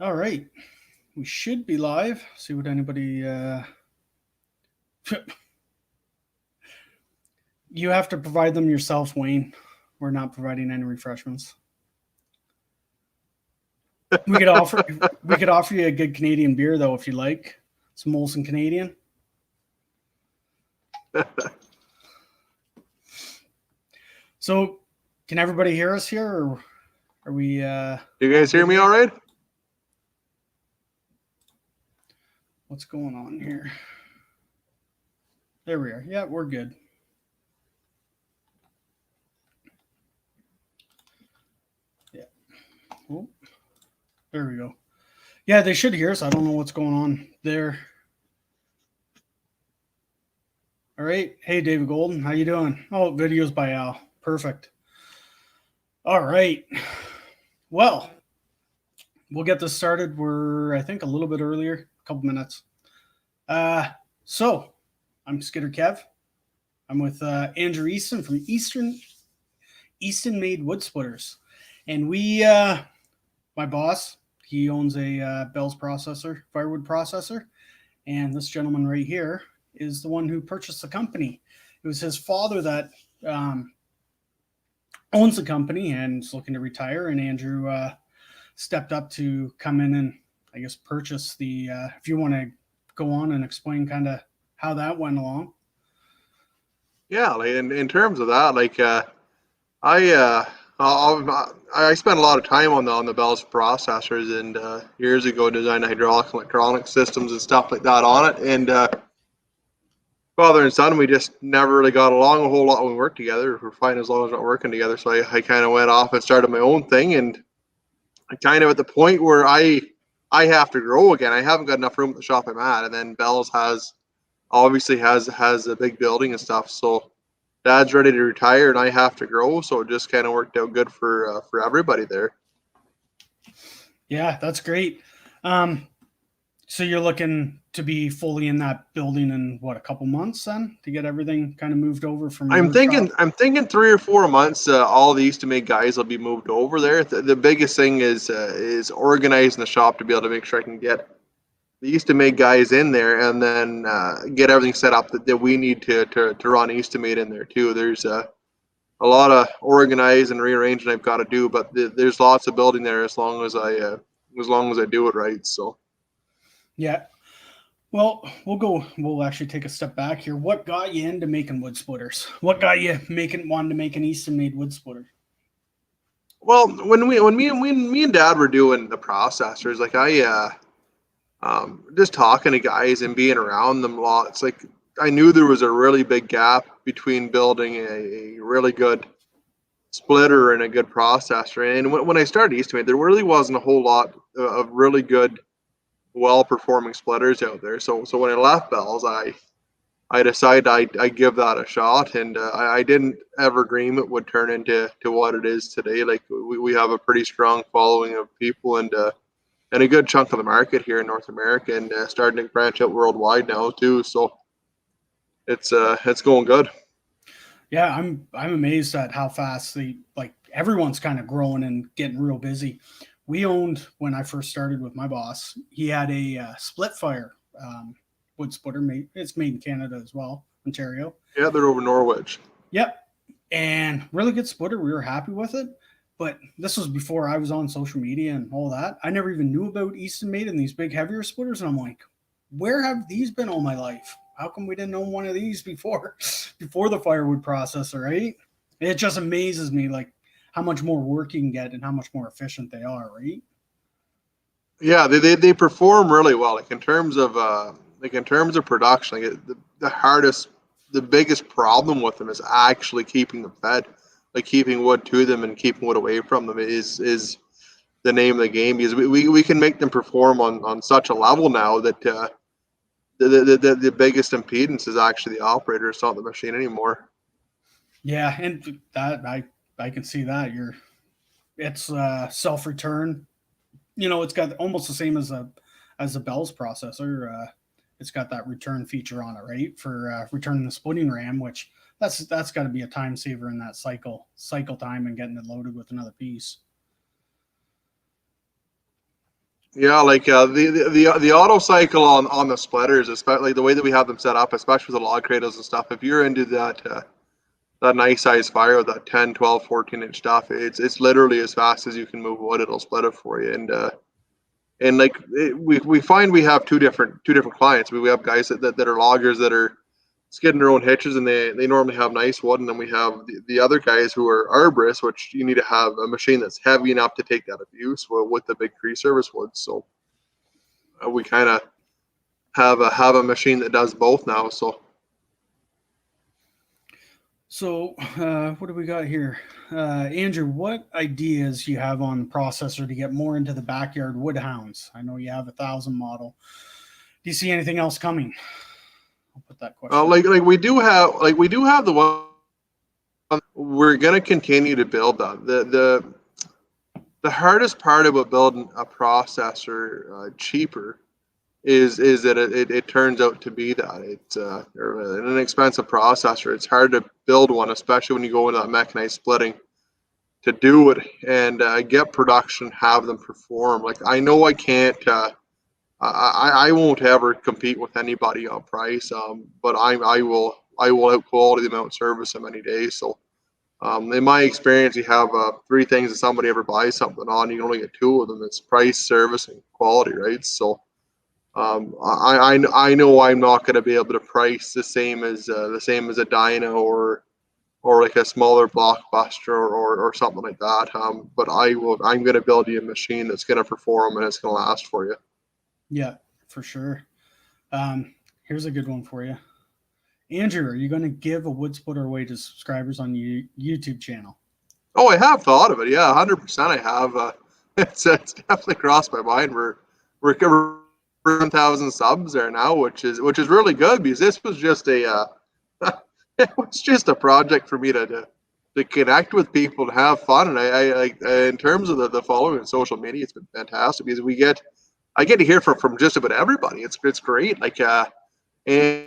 All right. We should be live. See what anybody. You have to provide them yourself, Wayne. We're not providing any refreshments. We could offer. We could offer you a good Canadian beer though, if you like. Some Molson Canadian. So, can everybody hear us here, or are we? You guys hear me all right? What's going on here? There we are. Yeah, we're good. Yeah. Oh, there we go. Yeah, they should hear us. I don't know what's going on there. All right. Hey, David Golden. How you doing? Oh, videos by Al. Perfect. All right. Well, we'll get this started. We're, I think, a little bit earlier, a couple minutes. So, I'm Skidder Kev. I'm with Andrew Easton from EastonMade Wood Splitters. And we, my boss, he owns a Bell's processor, firewood processor. And this gentleman right here is the one who purchased the company. It was his father that owns the company and is looking to retire. And Andrew stepped up to come in and, I guess, purchase the, if you want to go on and explain kind of how that went along. Yeah, like in terms of that, like I spent a lot of time on the Bell's processors, and years ago designed hydraulic and electronic systems and stuff like that on it. And father and son, we just never really got along a whole lot when we worked together. We're fine as long as we're not working together. So I kind of went off and started my own thing, and I kind of at the point where I have to grow again. I haven't got enough room at the shop I'm at, and then Bell's obviously has a big building and stuff. So Dad's ready to retire, and I have to grow. So it just kind of worked out good for everybody there. Yeah, that's great. So you're looking to be fully in that building in what, a couple months then, to get everything kind of moved over from I'm your thinking shop? I'm thinking 3 or 4 months. All the EASTOMADE guys will be moved over there. The biggest thing is organizing the shop to be able to make sure I can get the EASTOMADE guys in there, and then get everything set up that we need to run EASTOMADE in there too. There's a lot of organizing and rearranging I've got to do, but there's lots of building there as long as I do it right. So Yeah. Well, we'll actually take a step back here. What got you into making wood splitters? What got you wanting to make an Easton made wood splitter? well, when me and Dad were doing the processors, like just talking to guys and being around them a lot, it's like I knew there was a really big gap between building a really good splitter and a good processor. And when I started EASTOMADE, there really wasn't a whole lot of really good, well-performing splitters out there. So when I left Bell's, I decided I'd give that a shot, and I didn't ever dream it would turn into what it is today. Like we have a pretty strong following of people, and a good chunk of the market here in North America, and starting to branch out worldwide now too. So it's going good. Yeah, I'm amazed at how fast everyone's kind of growing and getting real busy. We owned, when I first started with my boss, he had a split fire wood splitter. It's made in Canada as well, Ontario. Yeah, they're over Norwich. Yep, and really good splitter. We were happy with it. But this was before I was on social media and all that. I never even knew about Easton Made and these big heavier splitters. And I'm like, where have these been all my life? How come we didn't own one of these before the firewood processor, right? It just amazes me like how much more work you can get and how much more efficient they are, right? Yeah, they perform really well. Like in terms of production, like the biggest problem with them is actually keeping them fed, like keeping wood to them and keeping wood away from them is the name of the game, because we can make them perform on such a level now that the biggest impedance is actually the operator. It's not the machine anymore. Yeah, and that I can see that it's self return. It's got almost the same as a Bell's processor. It's got that return feature on it, right? For returning the splitting ram, which that's got to be a time saver in that cycle time and getting it loaded with another piece. Yeah, like the auto cycle on the splitters, especially the way that we have them set up, especially with the log cradles and stuff. If you're into that nice size fire with that 10, 12, 14-inch stuff, it's literally as fast as you can move wood, it'll split it for you. And like we find we have two different clients. We have guys that are loggers that are skidding their own hitches, and they normally have nice wood, and then we have the other guys who are arborists, which you need to have a machine that's heavy enough to take that abuse with the big tree service wood. So we kind of have a machine that does both now. So, what do we got here? Andrew, what ideas you have on the processor to get more into the backyard woodhounds? I know you have 1,000 model. Do you see anything else coming? I'll put that question. Like we do have the one. We're gonna continue to build that. The hardest part about building a processor cheaper is that it turns out to be that it's an expensive processor. It's hard to build one, especially when you go into that mechanized splitting to do it and get production, have them perform. Like I know I can't. I won't ever compete with anybody on price, but I will out quality them, out service them any day. So in my experience, you have three things that somebody ever buys something on. You can only get two of them. It's price, service, and quality, right? So I know I'm not going to be able to price the same as a Dyna or like a smaller blockbuster or something like that. But I'm going to build you a machine that's going to perform and it's going to last for you. Yeah, for sure. Here's a good one for you. Andrew, are you going to give a wood splitter away to subscribers on your YouTube channel? Oh, I have thought of it. Yeah, 100% I have. It's definitely crossed my mind. We're 1,000 subs there now, which is really good because this was just it was just a project for me to connect with people and have fun. And I in terms of the following on social media, it's been fantastic because I get to hear from just about everybody. It's great. Like and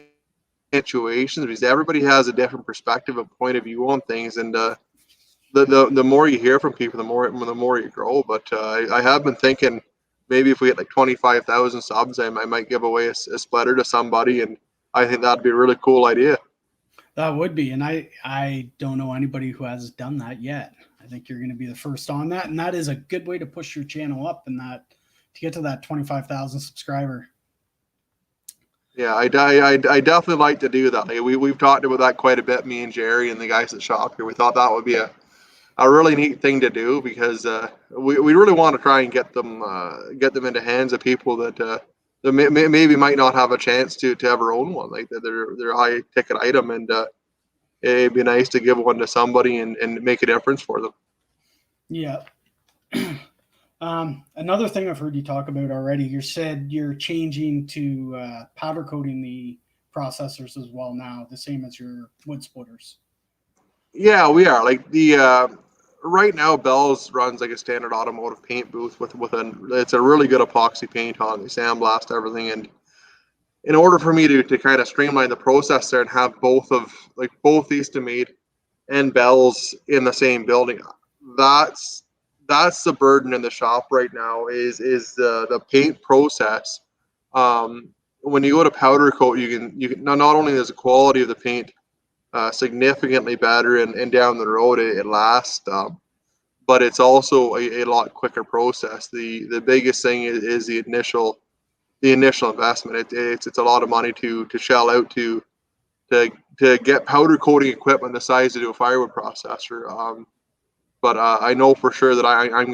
situations because everybody has a different perspective and point of view on things, and the more you hear from people, the more you grow. But I have been thinking maybe if we get like 25,000 subs, I might give away a splitter to somebody, and I think that'd be a really cool idea. That would be, and I don't know anybody who has done that yet. I think you're going to be the first on that, and that is a good way to push your channel up and that to get to that 25,000 subscriber. Yeah, I definitely like to do that. Like, we've talked about that quite a bit, me and Jerry and the guys at Shop here. We thought that would be a really neat thing to do because we really want to try and get them into hands of people that maybe might not have a chance to ever own one. Like they're a high ticket item, and it'd be nice to give one to somebody and make a difference for them. Yeah. Another thing I've heard you talk about already, you said you're changing to powder coating the processors as well now, the same as your wood splitters. Yeah, we are. Like the right now, Bell's runs like a standard automotive paint booth with it's a really good epoxy paint on. They sandblast everything, and in order for me to kind of streamline the process there and have both EASTOMADE and Bell's in the same building, that's the burden in the shop right now is the paint process. When you go to powder coat, you can not only is the quality of the paint significantly better and down the road it lasts, but it's also a lot quicker process. The biggest thing is the initial investment. It's a lot of money to shell out to get powder coating equipment the size to do a firewood processor. But I know for sure that I'm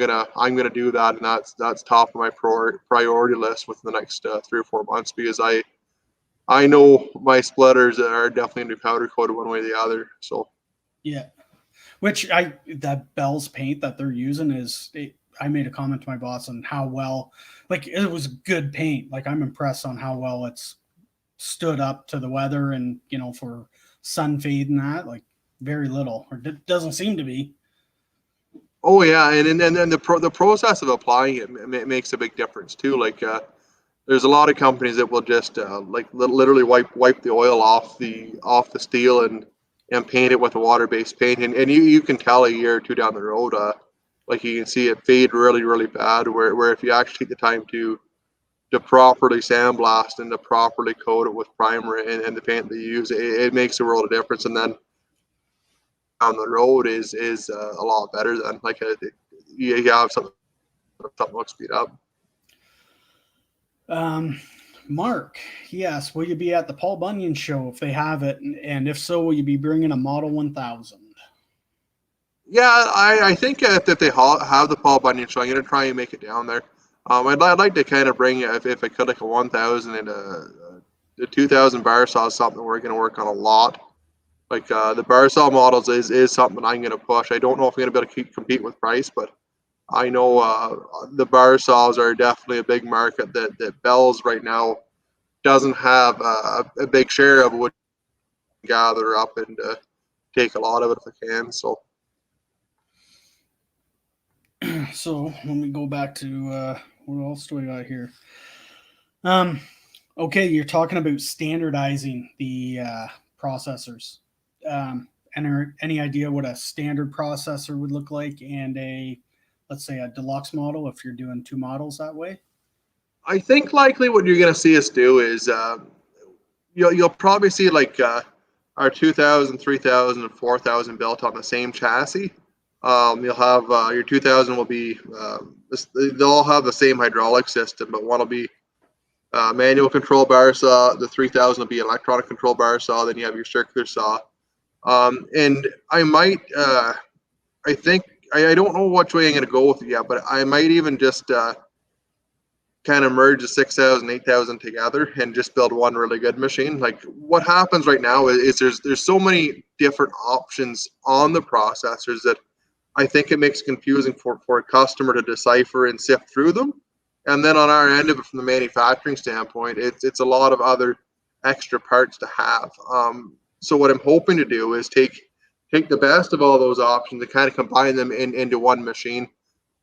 gonna do that, and that's top of my priority list within the next 3 or 4 months because I know my splitters are definitely gonna be powder coated one way or the other. So yeah, which that Bell's paint that they're using I made a comment to my boss on how well, like it was good paint. Like I'm impressed on how well it's stood up to the weather and for sun fade and that, like very little or doesn't seem to be. oh yeah, and then the process of applying it makes a big difference too. Like there's a lot of companies that will just like literally wipe the oil off the steel and paint it with a water-based paint, and you can tell a year or two down the road like you can see it fade really, really bad. Where if you actually take the time to properly sandblast and to properly coat it with primer and the paint that you use, it makes a world of difference. And then on the road is a lot better than like you have something looks beat up. Mark, yes, will you be at the Paul Bunyan show if they have it? And if so, will you be bringing a Model 1000? Yeah, I think if they have the Paul Bunyan show, I'm going to try and make it down there. I'd like to kind of bring, if I could, like a 1000 and a 2000 bar saw is something we're going to work on a lot. Like the bar saw models is something I'm going to push. I don't know if I'm going to be able to compete with price, but I know the bar saws are definitely a big market that Bell's right now doesn't have a big share of, would gather up and take a lot of it if I can. So. So let me go back to what else do we got here? Okay, you're talking about standardizing the processors. Any idea what a standard processor would look like, and let's say a deluxe model if you're doing two models that way? I think likely what you're going to see us do is you'll probably see like our 2000, 3000, and 4000 built on the same chassis. You'll have your 2000 will be they'll all have the same hydraulic system, but one will be manual control bar saw. The 3000 will be electronic control bar saw. Then you have your circular saw. And I might, I think, I don't know which way I'm going to go with it yet, but I might even just kind of merge the 6000, 8000 together and just build one really good machine. Like what happens right now is there's so many different options on the processors that I think it makes it confusing for a customer to decipher and sift through them. And then on our end of it, from the manufacturing standpoint, it's a lot of other extra parts to have. So what I'm hoping to do is take the best of all those options and kind of combine them into one machine,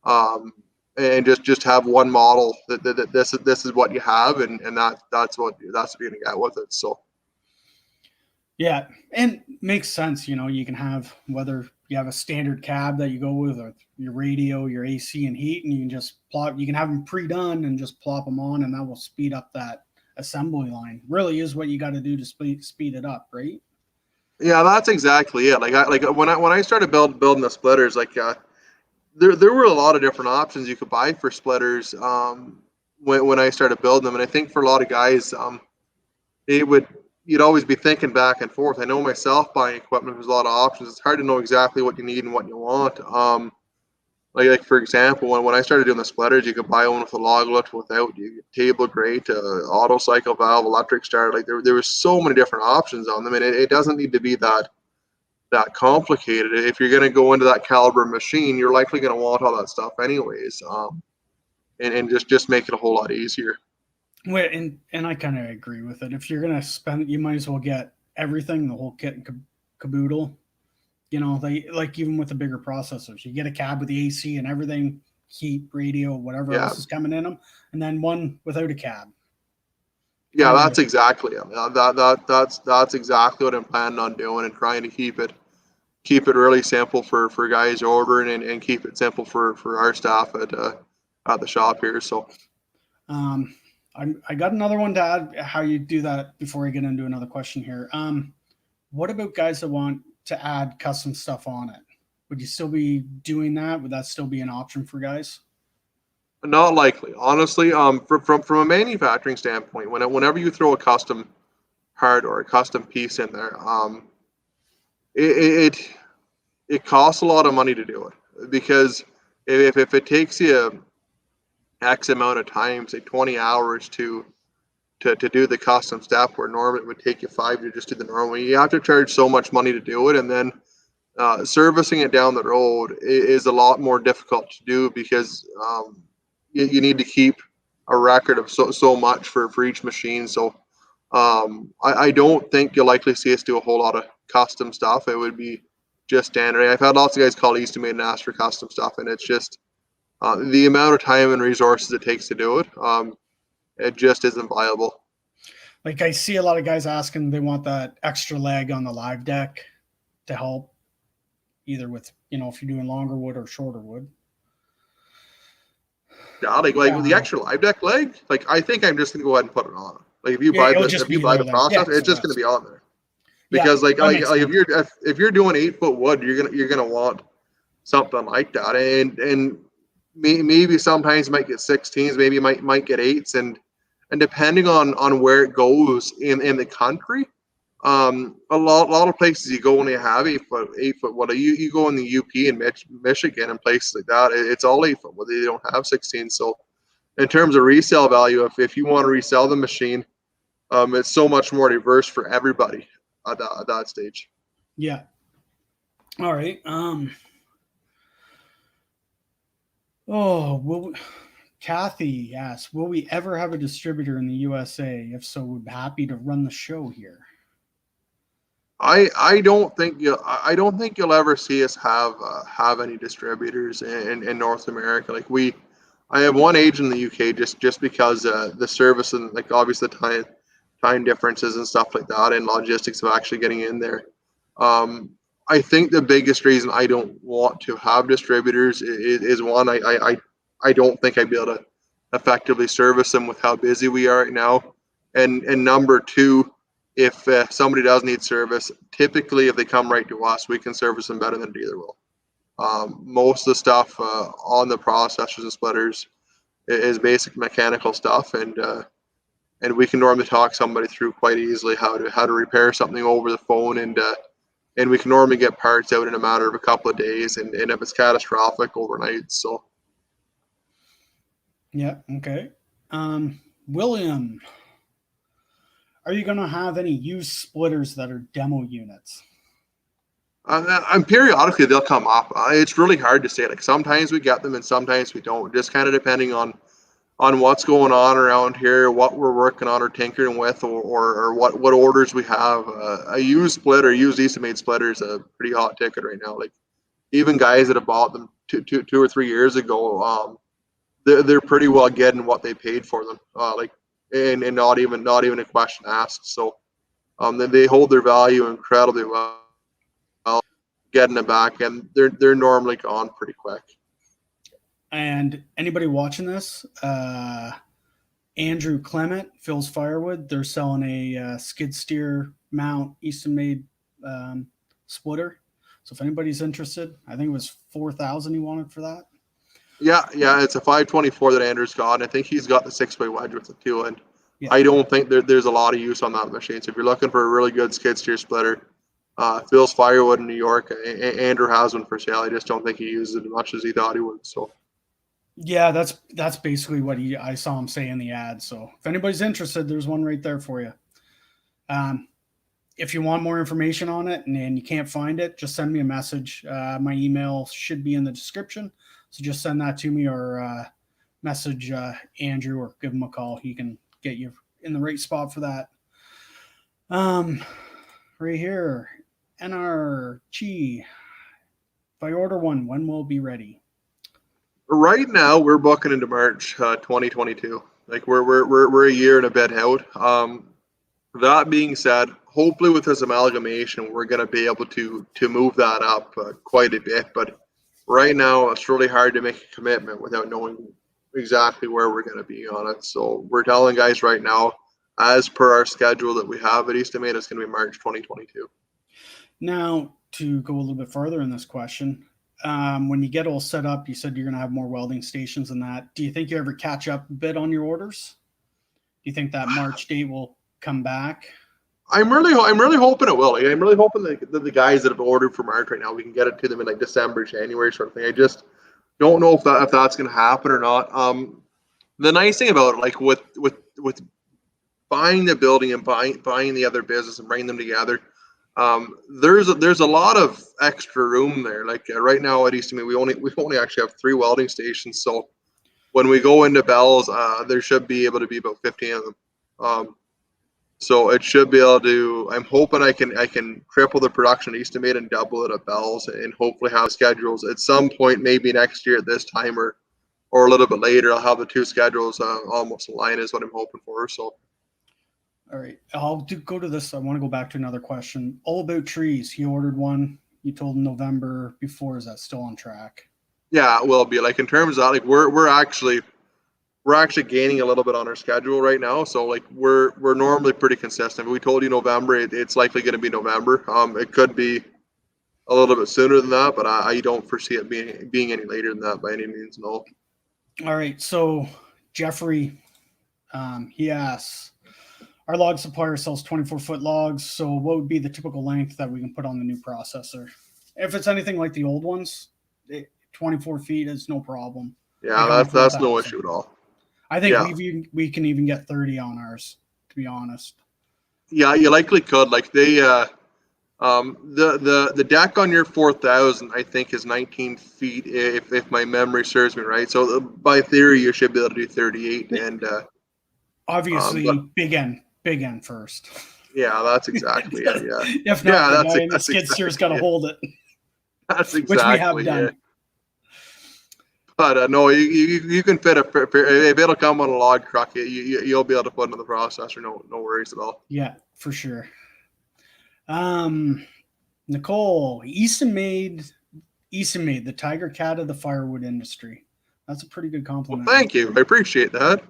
and just have one model that this is what you have, and that's what you're gonna get with it. So. Yeah, and makes sense. You can have, whether you have a standard cab that you go with, or your radio, your AC and heat, and you can just plop. You can have them pre-done and just plop them on, and that will speed up that assembly line. Really is what you got to do to speed it up, right? Yeah, that's exactly it. Like when I started building the splitters, like there were a lot of different options you could buy for splitters when I started building them, and I think for a lot of guys, you'd always be thinking back and forth. I know myself, buying equipment, there's a lot of options. It's hard to know exactly what you need and what you want. Like for example, when I started doing the splitters, you could buy one with a log lift, without, table grate, auto cycle valve, electric start. Like there was so many different options on them, and it doesn't need to be that complicated. If you're going to go into that caliber machine, you're likely going to want all that stuff anyways, and just make it a whole lot easier. Well, and I kind of agree with it. If you're gonna spend, you might as well get everything, the whole kit and caboodle. They, like, even with the bigger processors, you get a cab with the AC and everything, heat, radio, whatever else is coming in them, and then one without a cab. Yeah, that's exactly it. That's exactly what I'm planning on doing, and trying to keep it really simple for guys ordering, and keep it simple for our staff at the shop here. So. I got another one to add how you do that before I get into another question here. What about guys that want to add custom stuff on it? Would you still be doing that? Would that still be an option for guys? Not likely, honestly. From a manufacturing standpoint, whenever you throw a custom part or a custom piece in there, it costs a lot of money to do it, because if it takes you X amount of time, say 20 hours to do the custom step, where normally it would take you 5 to just do the normal, you have to charge so much money to do it, and then servicing it down the road is a lot more difficult to do, because you need to keep a record of so much for each machine. So I don't think you'll likely see us do a whole lot of custom stuff. It would be just standard. I've had lots of guys call EASTOMADE and ask for custom stuff, and it's just the amount of time and resources it takes to do it, it just isn't viable. Like, I see a lot of guys asking, they want that extra leg on the live deck to help, either with, if you're doing longer wood or shorter wood. Yeah, like with the extra live deck leg, like I think I'm just gonna go ahead and put it on. Like if you Yeah, buy it'll the just be there then. Yeah, processor, it's so just gonna be on there. yeah, Because that makes sense. if you're doing 8-foot wood, you're gonna want something like that, and maybe sometimes you might get 16s, maybe you might get 8s, and depending on where it goes in the country, a lot of places you go only have 8-foot wood. You go in the UP in Michigan and places like that, it's all 8-foot wood. They don't have 16. So in terms of resale value, if you want to resell the machine, it's so much more diverse for everybody at that stage. Yeah. All right. Kathy asks, will we ever have a distributor in the USA? If so, we're happy to run the show here. I don't think you'll ever see us have any distributors in North America. I have one agent in the UK just because the service and like obviously the time differences and stuff like that and logistics of actually getting in there. I think the biggest reason I don't want to have distributors is one, I don't think I'd be able to effectively service them with how busy we are right now, and number two, if somebody does need service, typically if they come right to us, we can service them better than a dealer will. Most of the stuff on the processors and splitters is basic mechanical stuff, and we can normally talk somebody through quite easily how to repair something over the phone, and we can normally get parts out in a matter of a couple of days, and if it's catastrophic, overnight. So yeah, okay. William, are you going to have any used splitters that are demo units? and periodically they'll come up. It's really hard to say. Like sometimes we get them and sometimes we don't. Just kind of depending on what's going on around here, what we're working on or tinkering with, or what orders we have. A used splitter, used EaStonMade splitter is a pretty hot ticket right now. Like even guys that have bought them two or 3 years ago, they're pretty well getting what they paid for them. And not even a question asked. So they hold their value incredibly well, getting it back, and they're normally gone pretty quick. And anybody watching this, Andrew Clement, Phil's Firewood, they're selling a skid steer mount EaStonMade splitter. So if anybody's interested, I think it was $4,000 he wanted for that. Yeah, it's a 524 that Andrew's got, and I think he's got the 6-way wedge with it too. And Yeah. I don't think there's a lot of use on that machine. So if you're looking for a really good skid steer splitter, Phil's Firewood in New York, Andrew has one for sale. I just don't think he uses it as much as he thought he would. So yeah, that's basically what I saw him say in the ad. So if anybody's interested, there's one right there for you. If you want more information on it and you can't find it, just send me a message. My email should be in the description. So just send that to me or message Andrew or give him a call. He can get you in the right spot for that. Right here, NRG. If I order one, when will it be ready? right now we're booking into March 2022. Like we're a year and a bit out. That being said, hopefully with this amalgamation, we're going to be able to move that up quite a bit. But right now, it's really hard to make a commitment without knowing exactly where we're going to be on it. So we're telling guys right now, as per our schedule that we have at EaStonMade, it's going to be March 2022. Now, to go a little bit further in this question, when you get all set up, you said you're going to have more welding stations and that. Do you think you ever catch up a bit on your orders? Do you think that March date will come back? I'm really hoping it will. I'm really hoping that the guys that have ordered for March right now, we can get it to them in like December, January sort of thing. I just don't know if that's going to happen or not. The nice thing about it, like with buying the building and buying the other business and bringing them together, there's a lot of extra room there. Like right now at EaStonMade, we only actually have 3 welding stations. So when we go into Bell's, there should be able to be about 15 of them. So it should be able to. I'm hoping I can triple the production at EaStonMade and double it at Bell's, and hopefully have schedules at some point, maybe next year at this time or a little bit later. I'll have the 2 schedules almost aligned is what I'm hoping for. So. All right, I'll go to this. I want to go back to another question. All About Trees. He ordered one. You told him November before. Is that still on track? Yeah, it will be. Like in terms of like we're actually we're actually gaining a little bit on our schedule right now. So like we're normally pretty consistent. If we told you November, it's likely going to be November. It could be a little bit sooner than that, but I don't foresee it being any later than that by any means. No. All right. So Jeffrey, he asks, our log supplier sells 24-foot logs. So what would be the typical length that we can put on the new processor? If it's anything like the old ones, 24 feet is no problem. Yeah, Like that's no issue at all. I think we can even get 30 on ours, to be honest. Yeah, you likely could. Like they, the deck on your 4000, I think, is 19 feet, if my memory serves me right. So by theory, you should be able to do 38. And obviously, big end first. Yeah, that's exactly it. Yeah. If not, the guy in the skid steer's got to hold it. That's exactly which we have done. Yeah. But no, you can fit if it'll come on a log truck, you'll be able to put it in the processor. No worries at all. Yeah, for sure. Nicole, EASTOMADE, the tiger cat of the firewood industry. That's a pretty good compliment. Well, thank you. I appreciate that.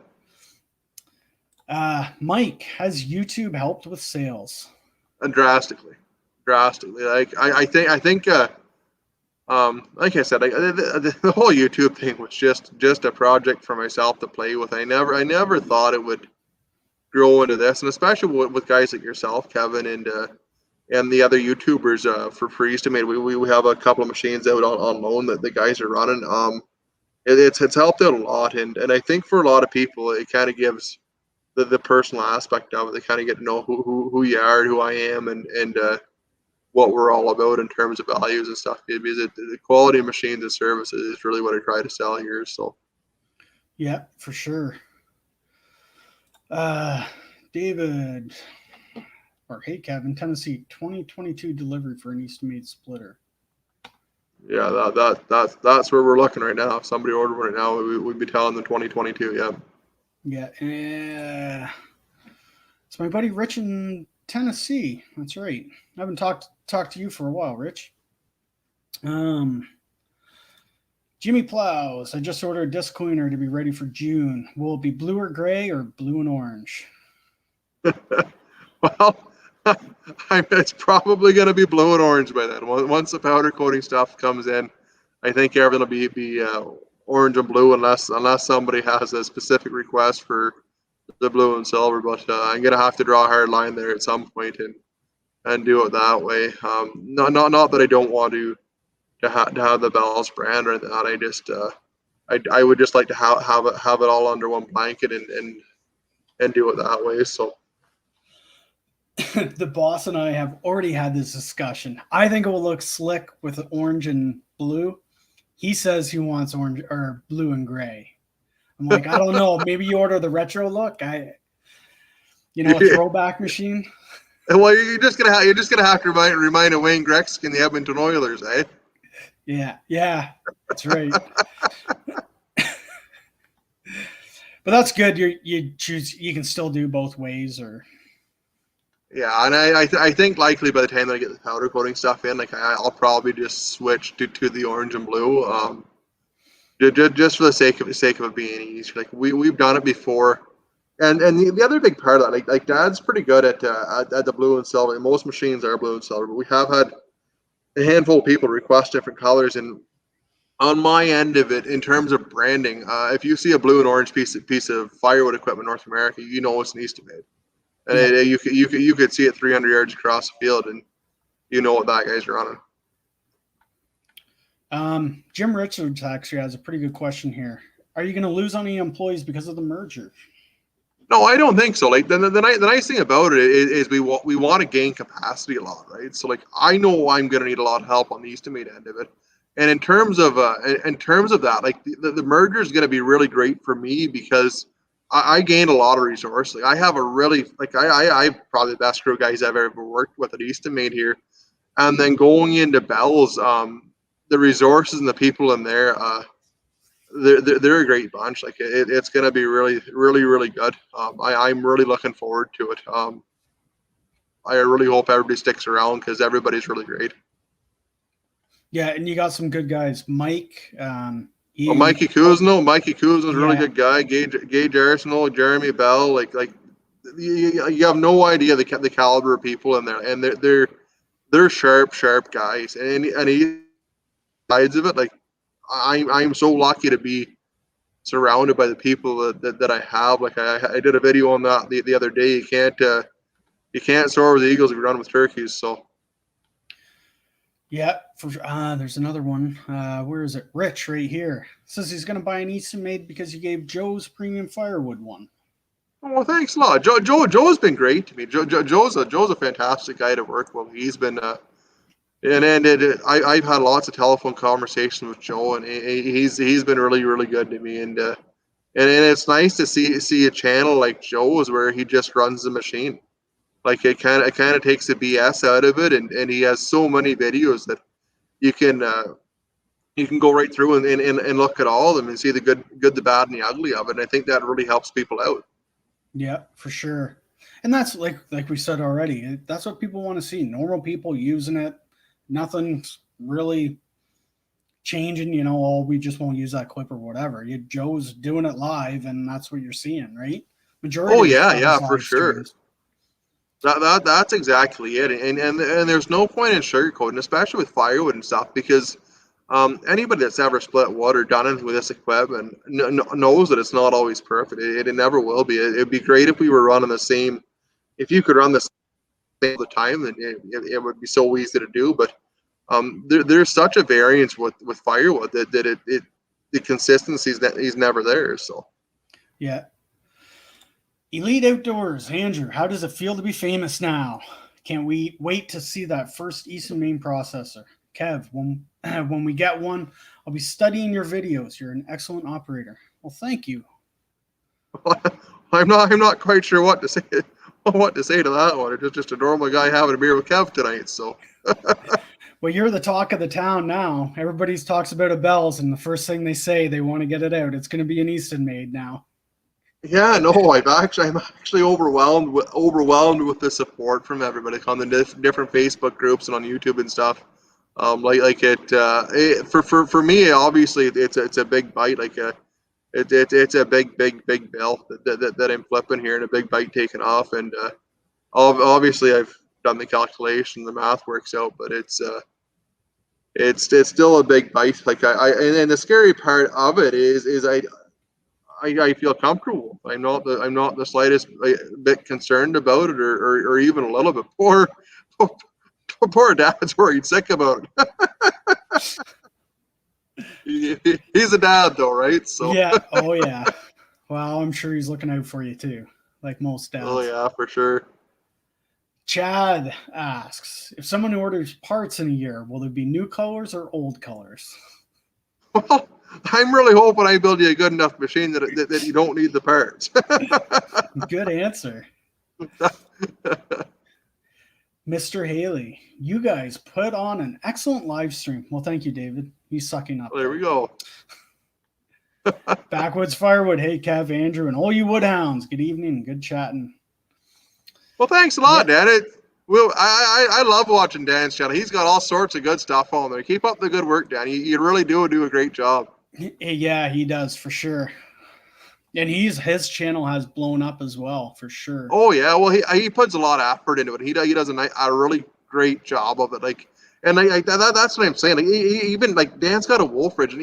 Mike, has YouTube helped with sales? And drastically. Like I think like I said, the whole YouTube thing was just a project for myself to play with. I never thought it would grow into this, and especially with guys like yourself, Kevin, and the other YouTubers for EASTOMADE. We have a couple of machines out on loan that the guys are running. It's helped out a lot, and I think for a lot of people, it kind of gives the personal aspect of it. They kind of get to know who you are, who I am, and what we're all about in terms of values and stuff. Because the quality of machines and services is really what I try to sell here. So, yeah, for sure. David, or hey Kevin, Tennessee, 2022 delivery for an EASTOMADE splitter. Yeah, that's where we're looking right now. If somebody ordered one right now, we'd be telling them 2022. Yeah. Yeah, it's my buddy Rich in Tennessee. That's right. I haven't talked to you for a while, Rich. Jimmy Plows, I just ordered a disc cleaner to be ready for June. Will it be blue or gray or blue and orange? Well, it's probably going to be blue and orange by then. Once the powder coating stuff comes in, I think everything will be orange and blue unless somebody has a specific request for the blue and silver. But I'm going to have to draw a hard line there at some point and do it that way. Not that I don't want to have the Bells brand or anything. I just I would just like to have it all under one blanket and do it that way. So the boss and I have already had this discussion. I think it will look slick with orange and blue. He says he wants orange or blue and gray. I'm like, I don't know. Maybe you order the retro look. A throwback machine. Well, you're just gonna have to remind of Wayne Gretzky and the Edmonton Oilers, eh? Yeah, that's right. But that's good. You choose. You can still do both ways, or yeah. And I think likely by the time that I get the powder coating stuff in, like I'll probably just switch to the orange and blue, just for the sake of it being easy. Like we've done it before, and the other big part of that, like Dad's pretty good at the blue and silver. Most machines are blue and silver, but we have had a handful of people request different colors, and on my end of it, in terms of branding, if you see a blue and orange piece of firewood equipment in North America, you know it's an EASTOMADE. And you could see it 300 yards across the field, and you know what that guy's running. Jim Richards actually has a pretty good question here. Are you going to lose any employees because of the merger? No, I don't think so. Like the nice thing about it is we want to gain capacity a lot, right? So like I know I'm going to need a lot of help on the EASTOMADE end of it. And in terms of that, like the merger is going to be really great for me because I gained a lot of resources. Like I have a really I probably the best crew guys I've ever worked with at EASTOMADE here, and then going into Bell's, the resources and the people in there, they're a great bunch. Like it's going to be really good. I'm really looking forward to it. I really hope everybody sticks around because everybody's really great. Yeah, and you got some good guys. Mike, Well, He, Mikey Kuzno's a really yeah, good guy. Gage Arsenal, Jeremy Bell, like you have no idea the caliber of people in there, and they're sharp guys, and he sides of it. Like I'm so lucky to be surrounded by the people that I have. Like I did a video on that the other day. You can't soar with eagles if you run with turkeys. So yeah. For there's another one. Where is it? Rich right here says he's gonna buy an Easton Made because he gave Joe's premium firewood one. well, thanks a lot. Joe's been great to me. Joe's a fantastic guy to work with. He's been I've had lots of telephone conversations with Joe, and he's been really good to me. And it's nice to see a channel like Joe's where he just runs the machine. Like it kind of takes the BS out of it, and he has so many videos that you can uh, you can go right through and look at all of them and see the good, the bad, and the ugly of it. And I think that really helps people out. Yeah, for sure. And that's like we said already. That's what people want to see. Normal people using it. Nothing's really changing. Oh, we just won't use that clip or whatever. Joe's doing it live, and that's what you're seeing, right? Oh Majority yeah, of his for live sure. streams. That's exactly it. And there's no point in sugarcoating, especially with firewood and stuff, because anybody that's ever split wood or done it with this equipment knows that it's not always perfect. It never will be. It'd be great if we were running the same. If you could run the same all the time, then it would be so easy to do. But there's such a variance with firewood that the consistency is never there. So Yeah. Elite Outdoors, Andrew, how does it feel to be famous now? Can't we wait to see that first Easton Main processor? Kev, when we get one, I'll be studying your videos. You're an excellent operator. Well, thank you. I'm not quite sure what to say to that one. It's just a normal guy having a beer with Kev tonight. So Well, you're the talk of the town now. Everybody talks about a Bell's, and the first thing they say, they want to get it out. It's going to be an Easton Made now. yeah, no, I'm actually overwhelmed with the support from everybody on the different Facebook groups and on YouTube and stuff. For me, obviously it's a big bite. It's a big bill that I'm flipping here, and a big bite taken off. And obviously I've done the calculation, the math works out, but it's still a big bite. And the scary part of it is I feel comfortable. I'm not the slightest bit concerned about it, or even a little bit. Poor dad's worried sick about it. He's a dad though, right? So Yeah. Oh, yeah. Well, I'm sure he's looking out for you too, like most oh dads. yeah, for sure. Chad asks, if someone orders parts in a year, will there be new colors or old colors? Well, I'm really hoping I build you a good enough machine that you don't need the parts. Good answer. Mr. Haley, you guys put on an excellent live stream. Well, thank you, David. He's sucking up. There we go. Backwoods Firewood. Hey, Kev, Andrew, and all you woodhounds. Good evening. Good chatting. Well, thanks a lot, Dan. I love watching Dan's channel. He's got all sorts of good stuff on there. Keep up the good work, Dan. You really do a great job. Yeah, he does for sure. And his channel has blown up as well, for sure. Oh yeah, well he puts a lot of effort into it. He does a really great job of it. That's what I'm saying. Even like Dan's got a Wolfridge, and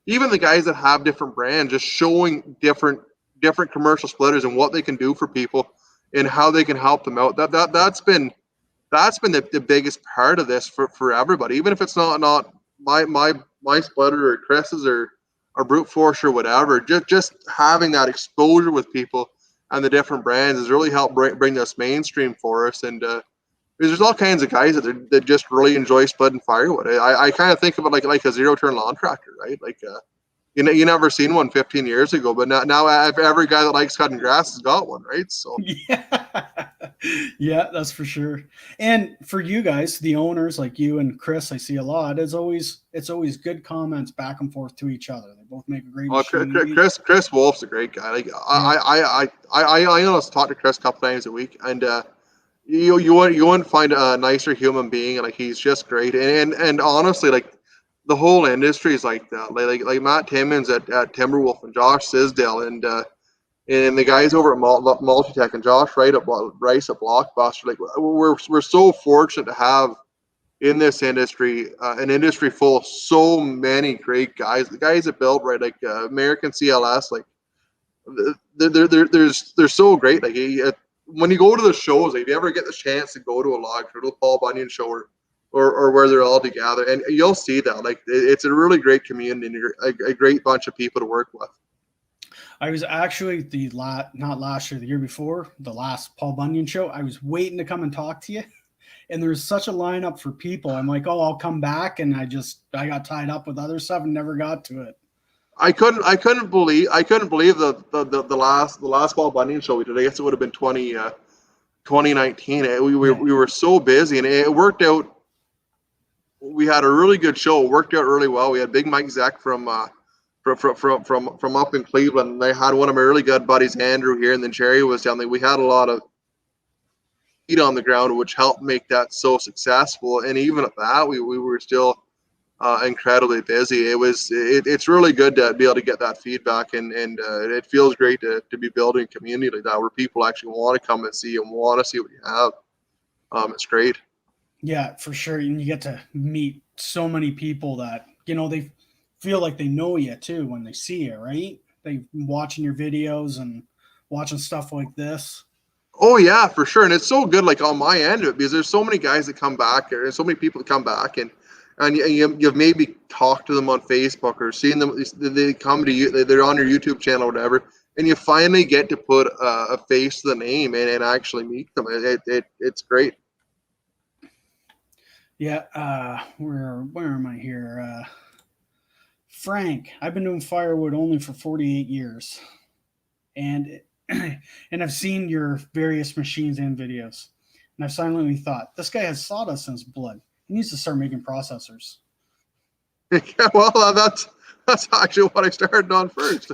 even the guys that have different brands, just showing different commercial splitters and what they can do for people and how they can help them out. That's been the biggest part of this for everybody. Even if it's not my splitter or Chris's or brute force or whatever, just having that exposure with people and the different brands has really helped bring this mainstream for us. And there's all kinds of guys that just really enjoy splitting firewood. I kind of think of it like a zero turn lawn tractor, right? You never seen one 15 years ago, but now every guy that likes cutting grass has got one, right? So yeah, that's for sure. And for you guys, the owners like you and Chris, I see a lot. It's always good comments back and forth to each other. They both make a great. Chris Wolf's a great guy. I almost talk to Chris a couple times a week, and you wouldn't find a nicer human being. Like he's just great, and honestly, like the whole industry is like that. Like Matt Timmons at Timberwolf and Josh Sisdale and the guys over at Multitech and Josh Rice at Blockbuster. Like we're so fortunate to have in this industry an industry full of so many great guys. The guys that build right, like American CLS, like they're so great. Like when you go to the shows, like, if you ever get the chance to go to a log show, to a Paul Bunyan show, or where they're all together, and you'll see that like it's a really great community and a great bunch of people to work with. I was actually not last year, the year before, the last Paul Bunyan show. I was waiting to come and talk to you, and there was such a lineup for people. I'm like, oh, I'll come back, and I got tied up with other stuff and never got to it. I couldn't believe the last Paul Bunyan show we did. I guess it would have been 2019. We were so busy, and it worked out. We had a really good show. It worked out really well. We had Big Mike Zeck from up in Cleveland. They had one of my really good buddies, Andrew, here, and then Jerry was down there. We had a lot of feet on the ground, which helped make that so successful. And even at that, we were still incredibly busy. It's really good to be able to get that feedback, and it feels great to be building a community like that where people actually want to come and see and want to see what you have. It's great. Yeah, for sure. And you get to meet so many people that, they feel like they know you too when they see you, right? They watching your videos and watching stuff like this. Oh yeah, for sure. And it's so good, like on my end of it, because there's so many guys that come back, or so many people that come back, and you've maybe talked to them on Facebook or seen them. They come to you, they're on your YouTube channel or whatever, and you finally get to put a face to the name and actually meet them. It's great. Yeah, where am I here? Frank, I've been doing firewood only for 48 years, and I've seen your various machines and videos, and I've silently thought, this guy has sawdust in his blood. He needs to start making processors. Yeah, well, that's actually what I started on first.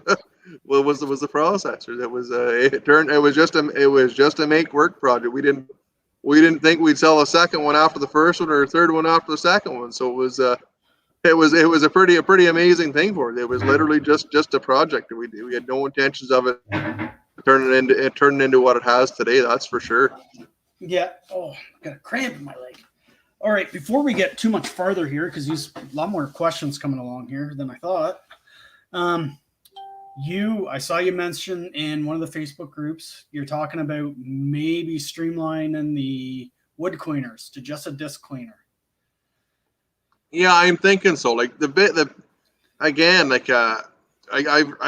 Well, was the processors. It was just a make work project. We didn't think we'd sell a second one after the first one or a third one after the second one. So it was a pretty amazing thing for us. It was literally just a project. We had no intentions of it turning into what it has today. That's for sure. Yeah. Oh, I got a cramp in my leg. All right. Before we get too much farther here, because there's a lot more questions coming along here than I thought. I saw you mention in one of the Facebook groups, you're talking about maybe streamlining the wood cleaners to just a disc cleaner. Yeah, I'm thinking so. Like I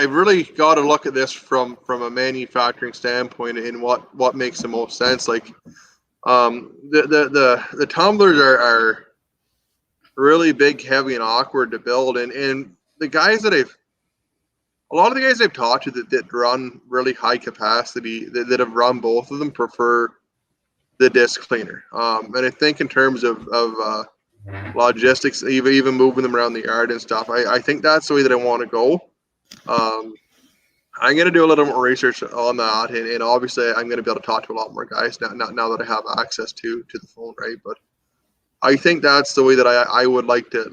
really got to look at this from a manufacturing standpoint in what makes the most sense. Like the tumblers are really big, heavy, and awkward to build, and a lot of the guys I've talked to that run really high capacity, that have run both of them, prefer the disc cleaner. And I think in terms of logistics, even moving them around the yard and stuff, I think that's the way that I want to go. I'm going to do a little more research on that, and obviously I'm going to be able to talk to a lot more guys now that I have access to the phone, right? But I think that's the way that I would like to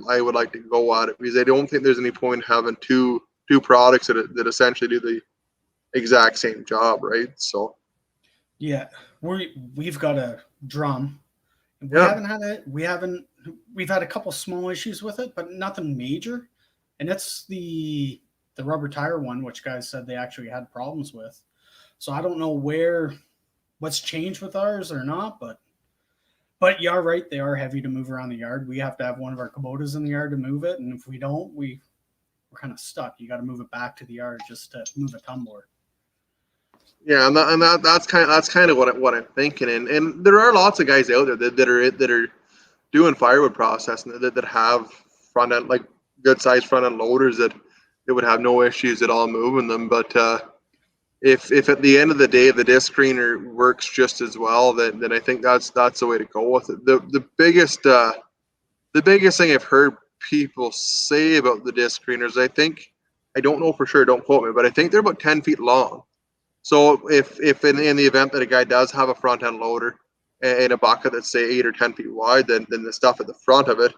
go at it, because I don't think there's any point in having two products that essentially do the exact same job, right? So yeah, we've got a drum. We've had a couple small issues with it, but nothing major. And it's the rubber tire one, which guys said they actually had problems with. So I don't know what's changed with ours or not, but you're right, they are heavy to move around the yard. We have to have one of our Kubotas in the yard to move it, and if we don't, we're kind of stuck. You got to move it back to the yard just to move a tumbler. Yeah, and that's kind of what I'm thinking, and there are lots of guys out there that are doing firewood processing that have front end, like good sized front end loaders that would have no issues at all moving them. But if at the end of the day the disc screener works just as well, then I think that's the way to go with it. The biggest thing I've heard people say about the disc screeners, I don't know for sure, don't quote me, but I think they're about 10 feet long. So if in the event that a guy does have a front end loader in a bucket that's say 8 or 10 feet wide, then the stuff at the front of it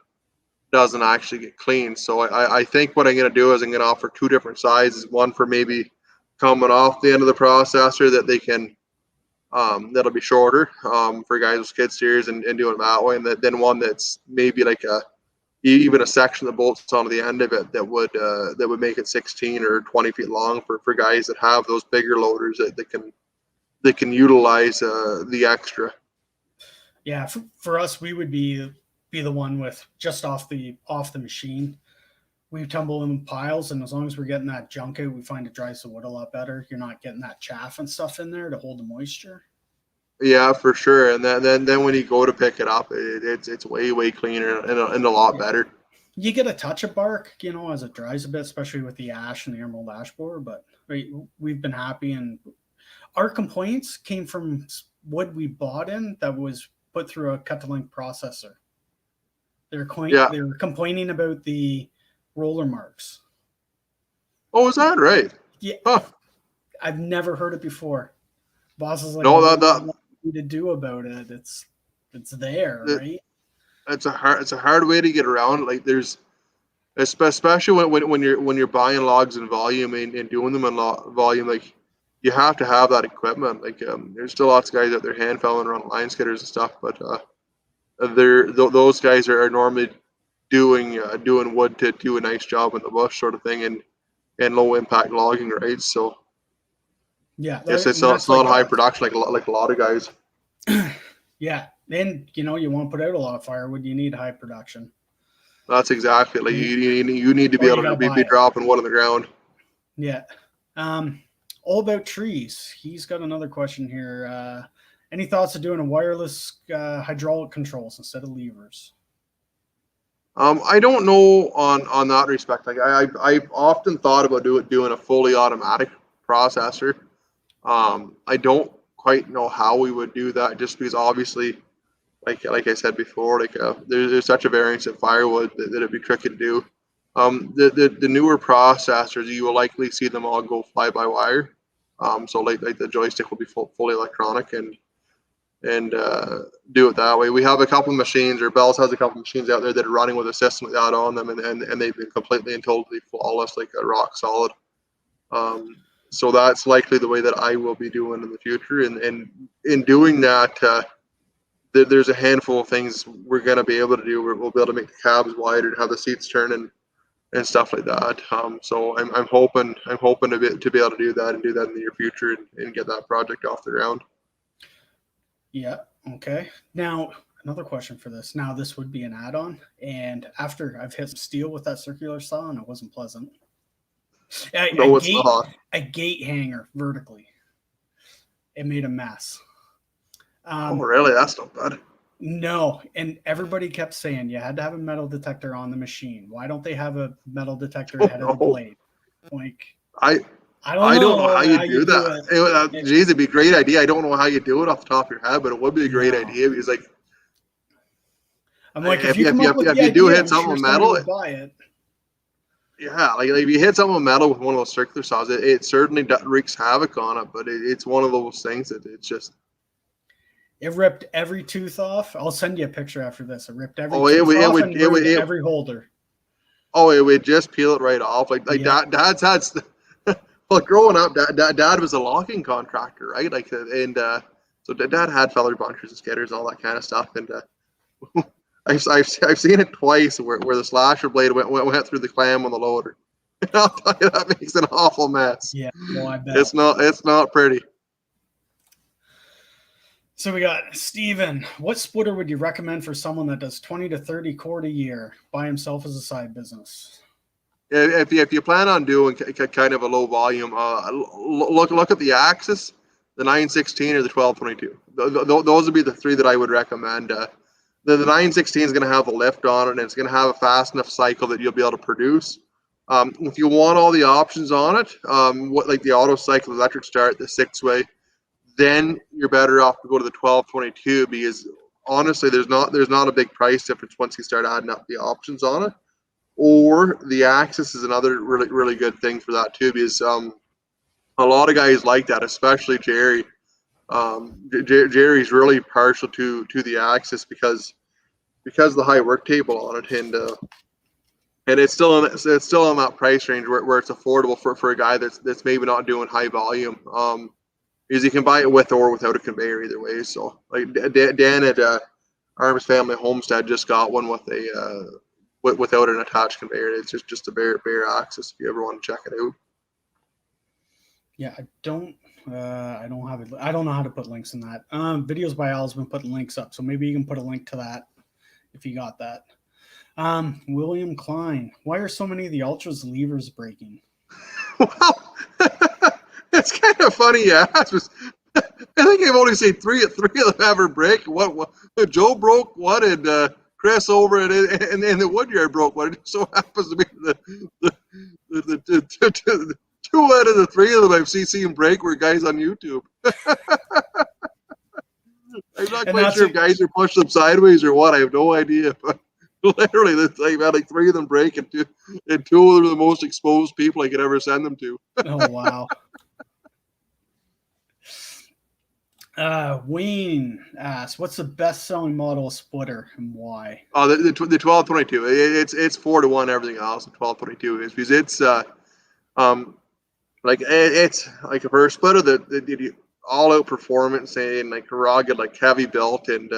doesn't actually get cleaned. So I think what I'm going to do is I'm going to offer 2 different sizes, one for maybe coming off the end of the processor that they can, that'll be shorter for guys with skid steers and doing it that way, and then one that's maybe like even a section that bolts onto the end of it that would make it 16 or 20 feet long for guys that have those bigger loaders that can utilize the extra. Yeah, for us, we would be the one with just off the machine. We tumble in piles, and as long as we're getting that junk out, we find it dries the wood a lot better. You're not getting that chaff and stuff in there to hold the moisture. Yeah, for sure. And then when you go to pick it up, it's way cleaner and a lot better. You get a touch of bark, as it dries a bit, especially with the ash and the emerald ash borer. But we've been happy, and our complaints came from wood we bought in that was put through a cut-to-length processor. They were complaining about the roller marks. Oh, is that right? Yeah. Huh. I've never heard it before. Boss is like, no, what do you to do about it? It's there, right? It's a hard way to get around. Like there's, especially when you're buying logs in volume and doing them in volume, like you have to have that equipment. Like there's still lots of guys out there hand felling around line skidders and stuff, but those guys are normally doing wood to do a nice job in the bush sort of thing and low impact logging, right? So yeah, yes, it's not high production like a lot of guys. Yeah, and you want to put out a lot of firewood, you need high production. That's exactly like you need to be able to be dropping wood on the ground. Yeah. All about trees. He's got another question here. Any thoughts of doing a wireless hydraulic controls instead of levers? I don't know on that respect. Like I've often thought about doing a fully automatic processor. I don't quite know how we would do that, just because obviously, like I said before, like there's such a variance in firewood that it'd be tricky to do. The newer processors, you will likely see them all go fly by wire. So like the joystick will be fully electronic and do it that way. We have a couple of machines, or Bell's has a couple of machines out there that are running with a system like that on them, and they've been completely and totally flawless, like a rock solid. So that's likely the way that I will be doing in the future. And in doing that, there's a handful of things we're going to be able to do. We'll be able to make the cabs wider and have the seats turn and stuff like that. So I'm hoping to be able to do that in the near future and get that project off the ground. Yeah. Okay. Now, another question for this. Now, this would be an add-on, and after I've hit some steel with that circular saw, and it wasn't pleasant. A gate hanger vertically. It made a mess. Oh, really? That's not bad. No, and everybody kept saying you had to have a metal detector on the machine. Why don't they have a metal detector ahead of the blade? Like I don't know how you do that. Geez, it'd be a great idea. I don't know how you do it off the top of your head, but it would be a great idea. Because like, I'm like, if you do hit something with metal, buy it. Yeah, like if you hit something with metal with one of those circular saws, it certainly wreaks havoc on it. But it's one of those things that it's just. It ripped every tooth off. I'll send you a picture after this. It ripped every tooth off and every holder. Oh, it would just peel it right off. Like Dad's had. Well, growing up, Dad was a locking contractor, right? Like, and so Dad had feather bunchers and skidders, all that kind of stuff. And I've seen it twice where the slasher blade went through the clam on the loader. And I'll tell you, that makes an awful mess. Yeah, well, I bet it's not pretty. So we got Steven. What splitter would you recommend for someone that does 20 to 30 cord a year by himself as a side business? If you plan on doing kind of a low volume, look at the Axis, the 916 or the 1222. Those would be the three that I would recommend. The 916 is going to have a lift on it, and it's going to have a fast enough cycle that you'll be able to produce. If you want all the options on it, like the auto cycle, electric start, the 6-way, then you're better off to go to the 1222, because honestly, there's not a big price difference once you start adding up the options on it. Or the Axis is another really good thing for that too, because a lot of guys like that, especially Jerry. Jerry's really partial to the Axis because of the high work table on it, and and it's still in that price range where it's affordable for a guy that's maybe not doing high volume. Is you can buy it with or without a conveyor either way. So like Dan at Arms Family Homestead just got one with a without an attached conveyor. It's just a bare axis if you ever want to check it out. Yeah, I don't have it. I don't know how to put links in that. Videos by Al's been putting links up, so maybe you can put a link to that if you got that. William Klein, why are so many of the Ultra's levers breaking? Well, it's kind of funny. Yeah, I think I've only seen three of them ever break. What Joe broke one, and Chris over and the Woodyard broke one. It just so happens to be the two out of the three of them I've seen break were guys on YouTube. I'm not quite sure if guys are pushing them sideways or what. I have no idea. But literally, I've had like three of them break, and two of them are the most exposed people I could ever send them to. Oh, wow. Wayne asks, what's the best-selling model of splitter and why? Oh, the 1222. It's 4-1 everything else. The 1222 is because it's like it's like for a splitter that all out performance and like rugged, like heavy built, and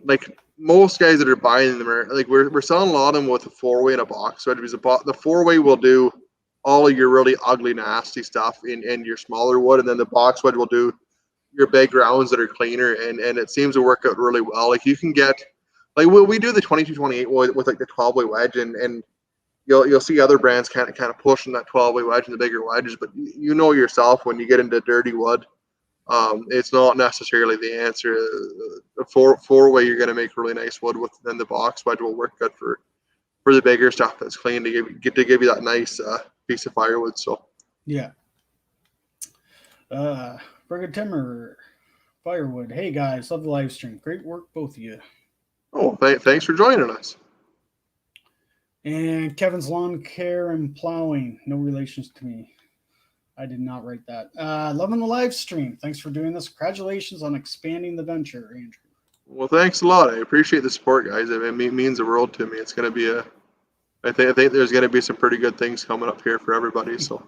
like most guys that are buying them are like we're selling a lot of them with a 4-way and a box wedge, because the 4-way will do all of your really ugly, nasty stuff in your smaller wood, and then the box wedge will do your big rounds that are cleaner, and it seems to work out really well. Like you can get like we do the 2228 with like the 12-way wedge, and you'll see other brands kind of pushing that 12-way wedge and the bigger wedges, but you know yourself when you get into dirty wood, it's not necessarily the answer. The 4-way you're going to make really nice wood with, then the box wedge will work good for the bigger stuff that's clean to give you that nice piece of firewood. So yeah. Burger Timmer, Firewood. Hey guys, love the live stream. Great work, both of you. Oh, thanks for joining us. And Kevin's Lawn Care and Plowing. No relations to me. I did not write that. Loving the live stream. Thanks for doing this. Congratulations on expanding the venture, Andrew. Well, thanks a lot. I appreciate the support, guys. It means the world to me. It's going to be I think there's going to be some pretty good things coming up here for everybody. So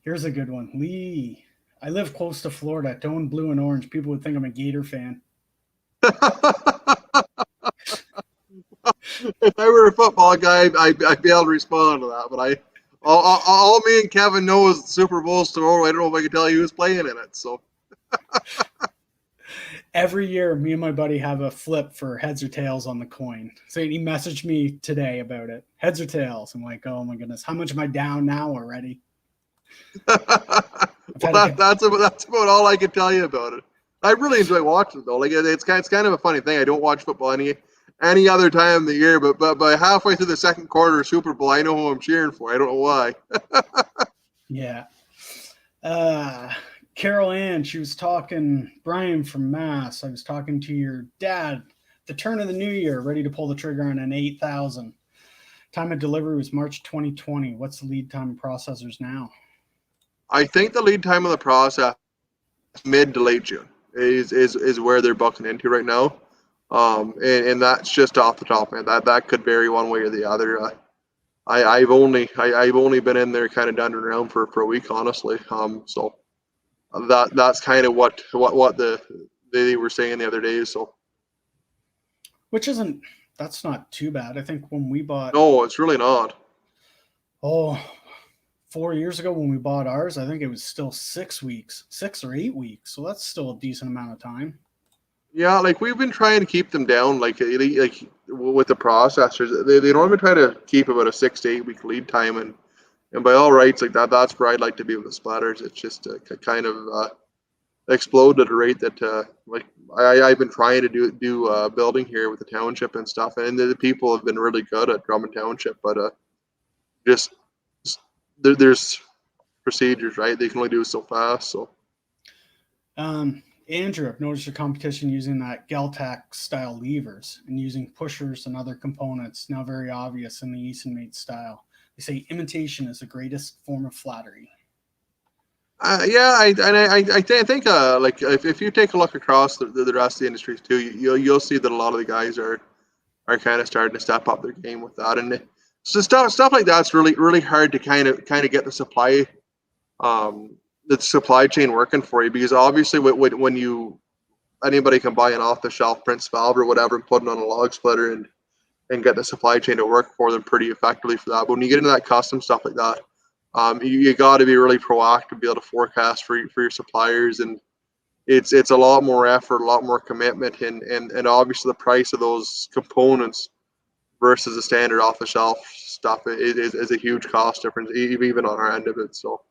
here's a good one. Lee. I live close to Florida. Tone blue and orange. People would think I'm a Gator fan. If I were a football guy, I'd be able to respond to that. But all me and Kevin know is the Super Bowl's tomorrow. I don't know if I can tell you who's playing in it. So every year, me and my buddy have a flip for heads or tails on the coin. So he messaged me today about it. Heads or tails. I'm like, oh my goodness, how much am I down now already? Well, that's about all I can tell you about it. I really enjoy watching it though. Like it's kind of a funny thing. I don't watch football any other time of the year, but by halfway through the second quarter of Super Bowl, I know who I'm cheering for. I don't know why. Yeah. Carol Ann, she was talking, Brian from Mass. I was talking to your dad, the turn of the new year, ready to pull the trigger on an 8,000. Time of delivery was March 2020. What's the lead time processors now? I think the lead time of the process mid to late June is where they're bucking into right now. And that's just off the top, man. That could vary one way or the other. I've only been in there kind of down and around for a week, honestly. So that's kind of what they were saying the other day. So, that's not too bad. I think when we bought. No, it's really not. 4 years ago when we bought ours, I think it was still 6 weeks, 6 or 8 weeks. So that's still a decent amount of time. Yeah, like we've been trying to keep them down, like with the processors. They normally try to keep about a 6 to 8 week lead time, and by all rights, like that's where I'd like to be with the splatters. It's just kind of exploded at a rate that like I've been trying to do building here with the township and stuff, and the people have been really good at Drummond Township, but just there's procedures, right? They can only do it so fast. So, Andrew, I've noticed your competition using that Geltac style levers and using pushers and other components now very obvious in the EASTOMADE style. They say imitation is the greatest form of flattery. Yeah, I think like if you take a look across the rest of the industries too, you'll see that a lot of the guys are are kind of starting to step up their game with that. And so stuff like that's really hard to kind of get the supply chain working for you, because obviously when you anybody can buy an off the shelf Prince valve or whatever and put it on a log splitter and get the supply chain to work for them pretty effectively for that. But when you get into that custom stuff like that, you got to be really proactive, be able to forecast for your suppliers, and it's a lot more effort, a lot more commitment, and obviously the price of those components versus the standard off the shelf stuff is a huge cost difference, even on our end of it. So.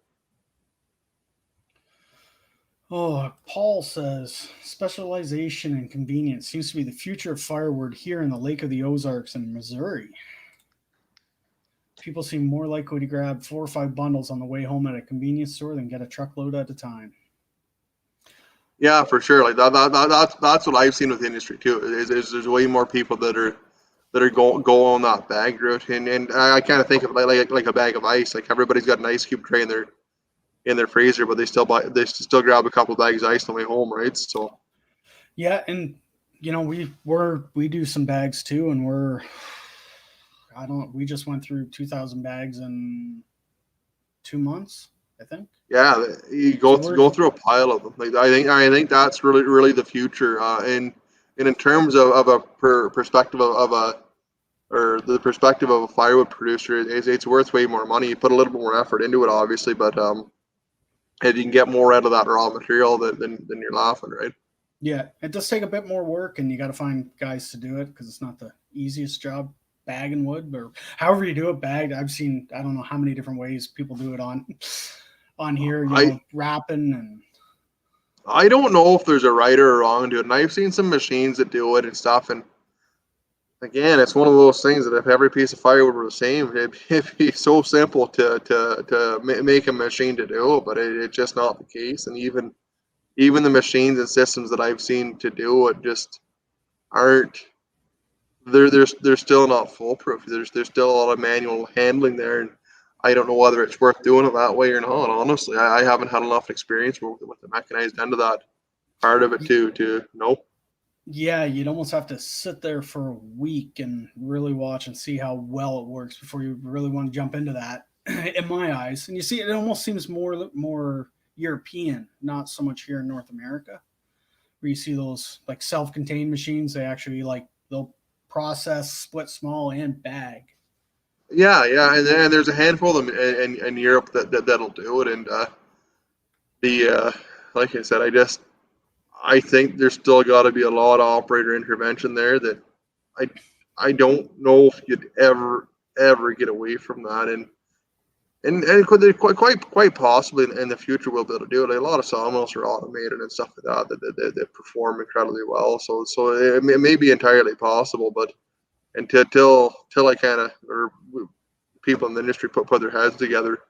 Oh, Paul says specialization and convenience seems to be the future of firewood here in the Lake of the Ozarks in Missouri. People seem more likely to grab 4 or 5 bundles on the way home at a convenience store than get a truckload at a time. Yeah, for sure. Like that's what I've seen with the industry too. Is there's way more people that are go on that bag route, and I kind of think of it like a bag of ice. Like everybody's got an ice cube tray in their freezer, but they still grab a couple of bags of ice on the way home, right? So. Yeah, and we do some bags too, and we just went through 2,000 bags in 2 months, I think. Yeah, you go through a pile of them. Like I think that's really the future. And in terms of a perspective or the perspective of a firewood producer, it's worth way more money. You put a little bit more effort into it, obviously, but and you can get more out of that raw material than you're laughing, right? Yeah, it does take a bit more work, and you got to find guys to do it because it's not the easiest job bagging wood, or however you do it bagged. I've seen, I don't know how many different ways people do it on here, wrapping, and I don't know if there's a right or a wrong to it. And I've seen some machines that do it and stuff. And again, it's one of those things that if every piece of firewood were the same, it'd be so simple to make a machine to do it, but it's just not the case. And even the machines and systems that I've seen to do it just aren't. They're still not foolproof. There's still a lot of manual handling there, and I don't know whether it's worth doing it that way or not. Honestly, I haven't had enough experience with the mechanized end of that part of it to know. Yeah, you'd almost have to sit there for a week and really watch and see how well it works before you really want to jump into that, in my eyes. And you see, it almost seems more European, not so much here in North America, where you see those like self-contained machines. They'll process, split small, and bag. Yeah, and there's a handful of them in Europe that'll do it, and like I said, I think there's still got to be a lot of operator intervention there that I don't know if you'd ever get away from that, and quite possibly in the future we'll be able to do it. Like a lot of sawmills are automated and stuff like that perform incredibly well. So it may be entirely possible, but until I kind of, or people in the industry put their heads together,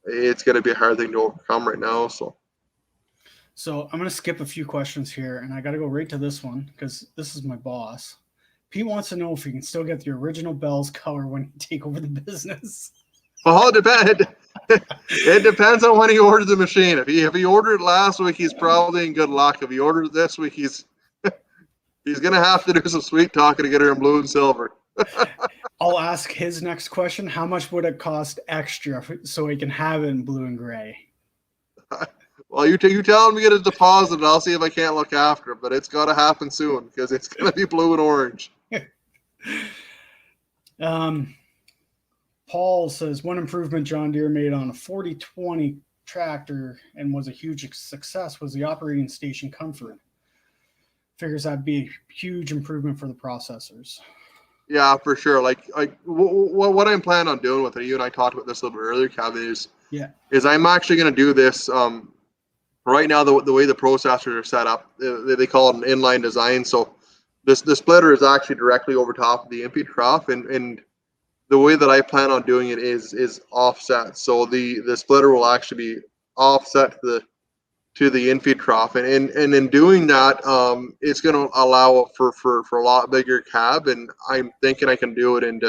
it's going to be a hard thing to overcome right now. So I'm going to skip a few questions here, and I got to go right to this one because this is my boss. Pete wants to know if you can still get the original bells color when you take over the business. Well, it depends on when he ordered the machine. If he ordered it last week, he's probably in good luck. If he ordered it this week, he's going to have to do some sweet talking to get her in blue and silver. I'll ask his next question. How much would it cost extra so he can have it in blue and gray? Well, you tell him to get a deposit, and I'll see if I can't look after it. But it's got to happen soon because it's going to be blue and orange. Paul says one improvement John Deere made on a 4020 tractor and was a huge success was the operating station comfort. Figures that'd be a huge improvement for the processors. Yeah, for sure. Like what I'm planning on doing with it, you and I talked about this a little bit earlier, Kevin, is I'm actually going to do this. Right now, the way the processors are set up, they call it an inline design. So the splitter is actually directly over top of the infeed trough, and the way that I plan on doing it is offset. So the splitter will actually be offset to the infeed trough, and in doing that, it's going to allow for a lot bigger cab, and I'm thinking I can do it. And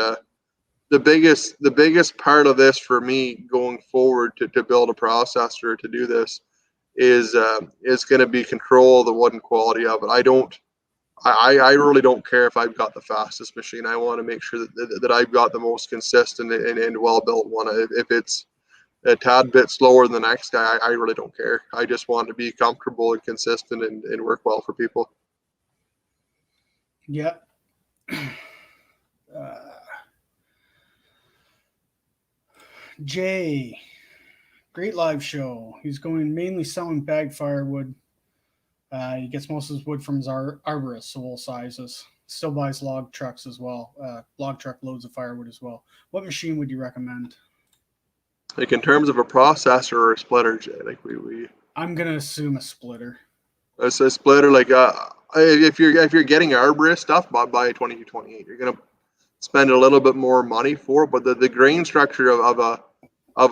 the biggest part of this for me going forward to build a processor to do this is going to be control of the wooden quality of it. I really don't care if I've got the fastest machine. I want to make sure that I've got the most consistent and well built one. If it's a tad bit slower than the next guy, I really don't care. I just want to be comfortable and consistent and work well for people. Yeah. Jay, great live show. He's going mainly selling bag firewood. He gets most of his wood from his arborist, so all sizes. Still buys log trucks as well. Log truck loads of firewood as well. What machine would you recommend? Like in terms of a processor or a splitter, Jay, like we I'm gonna assume a splitter. a splitter, like if you're getting arborist stuff, buy a 2228. You're gonna spend a little bit more money for it, but the grain structure of a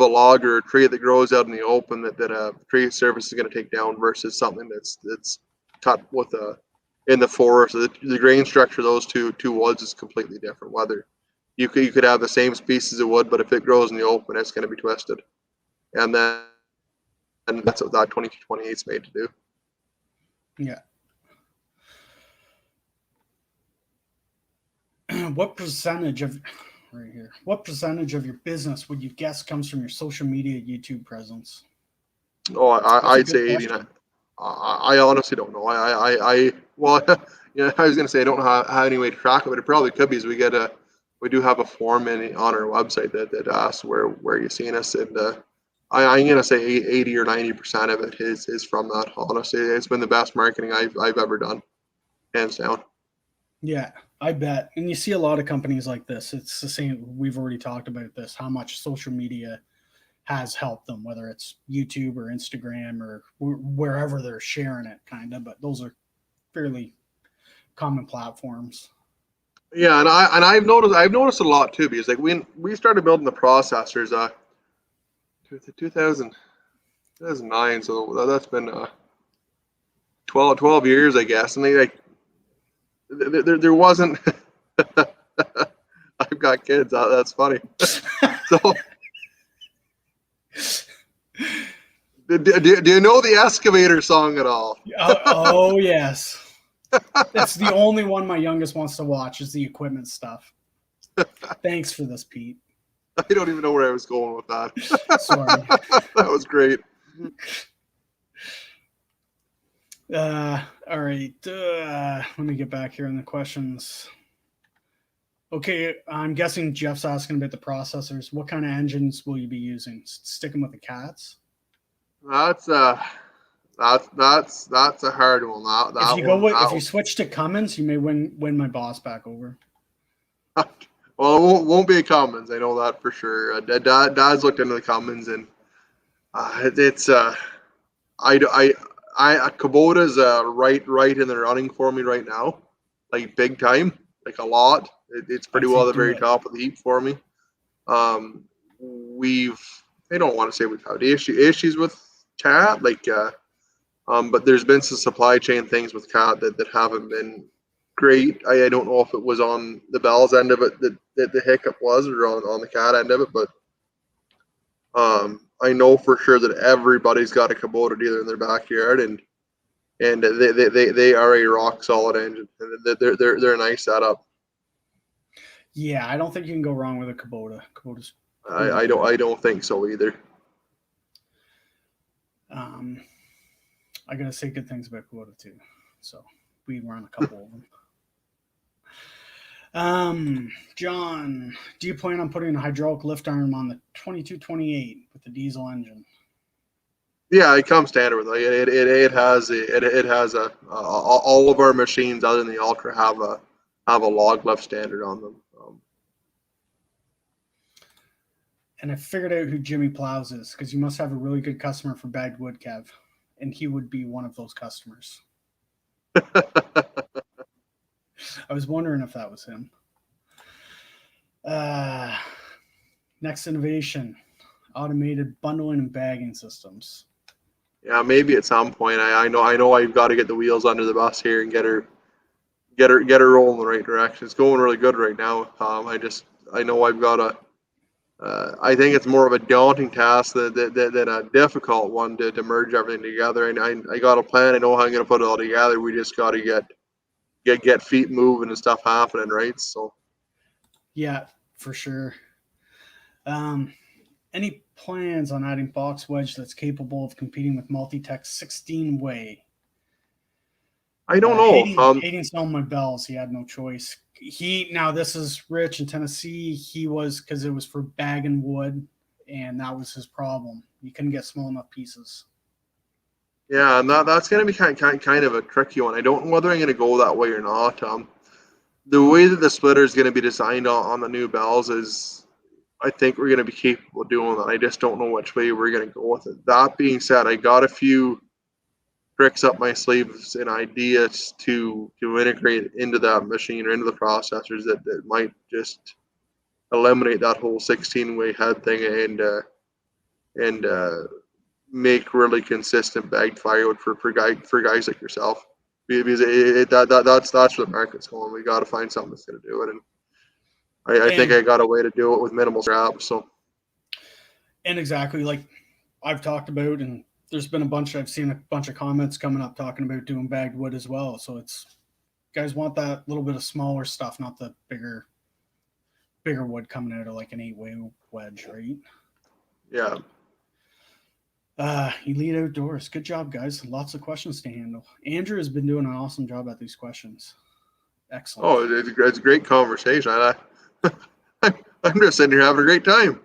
log or a tree that grows out in the open that a tree service is going to take down versus something that's cut with in the forest. The grain structure of those two woods is completely different. Whether you could have the same species of wood, but if it grows in the open, it's going to be twisted. And that's what that 2228 is made to do. Yeah. What percentage of your business would you guess comes from your social media YouTube presence? Oh, I'd say 89. I honestly don't know. Well, you know, I was going to say I don't know how any way to track it, but it probably could be. Is we do have a form on our website that asks where you're seeing us, and I'm going to say 80 or 90% of it is from that. Honestly, it's been the best marketing I've ever done, hands down. Yeah, I bet. And you see a lot of companies like this. It's the same. We've already talked about this, how much social media has helped them, whether it's YouTube or Instagram or wherever they're sharing it, kind of. But those are fairly common platforms. Yeah, and I've noticed a lot too, because like when we started building the processors, 2009, so that's been 12 years, I guess, and they like. There wasn't. I've got kids. That's funny. So, do you know the Excavator song at all? Oh yes, that's the only one my youngest wants to watch is the equipment stuff. Thanks for this, Pete. I don't even know where I was going with that. Sorry. That was great. All right. Let me get back here on the questions. Okay, I'm guessing Jeff's asking about the processors. What kind of engines will you be using? Sticking with the cats? That's a hard one. If you switch to Cummins, you may win my boss back over. Well, it won't be a Cummins. I know that for sure. Dad's looked into the Cummins, and it's Kubota's right in the running for me right now, like big time, like a lot. It's pretty well at the very top of the heap for me. I don't want to say we've had issues with Cat, but there's been some supply chain things with Cat that haven't been great. I don't know if it was on the Bell's end of it that the hiccup was, or on the Cat end of it, but I know for sure that everybody's got a Kubota dealer in their backyard, and they are a rock solid engine. They're a nice setup. Yeah, I don't think you can go wrong with a Kubota. Kubota's I don't think so either. I gotta say good things about Kubota too. So we run a couple of them. John, do you plan on putting a hydraulic lift arm on the 2228 with the diesel engine? Yeah, it comes standard with it. It has all of our machines other than the Ultra have a log lift standard on them. And I figured out who Jimmy Plows is, because you must have a really good customer for bagged wood, Kev, and he would be one of those customers. I was wondering if that was him. Next innovation, automated bundling and bagging systems. Yeah, maybe at some point. I know I've got to get the wheels under the bus here and get her rolling in the right direction. It's going really good right now. I know I've got to. I think it's more of a daunting task than a difficult one to merge everything together. And I got a plan. I know how I'm going to put it all together. We just got to get get feet moving and stuff happening, right? So Yeah, for sure. Any plans on adding box wedge that's capable of competing with Multi-Tech 16-way? I don't know. Hayden selling my bells. He had no choice. Now this is Rich in Tennessee. He was, because it was for bagging wood, and that was his problem. You couldn't get small enough pieces. Yeah, and that's going to be kind of a tricky one. I don't know whether I'm going to go that way or not. The way that the splitter is going to be designed on the new bells is, I think we're going to be capable of doing that. I just don't know which way we're going to go with it. That being said, I got a few tricks up my sleeves and ideas to integrate into that machine or into the processors that might just eliminate that whole 16-way head thing and make really consistent bagged firewood for guys like yourself. Because that's where the market's going. We got to find something that's going to do it, and I think I got a way to do it with minimal scrap. So, and exactly like I've talked about, and I've seen a bunch of comments coming up talking about doing bagged wood as well. So it's, guys want that little bit of smaller stuff, not the bigger wood coming out of like an 8-way wedge, right? Yeah. Elite Outdoors. Good job, guys. Lots of questions to handle. Andrew has been doing an awesome job at these questions. Excellent. Oh, it's a great conversation. I'm just sitting here having a great time.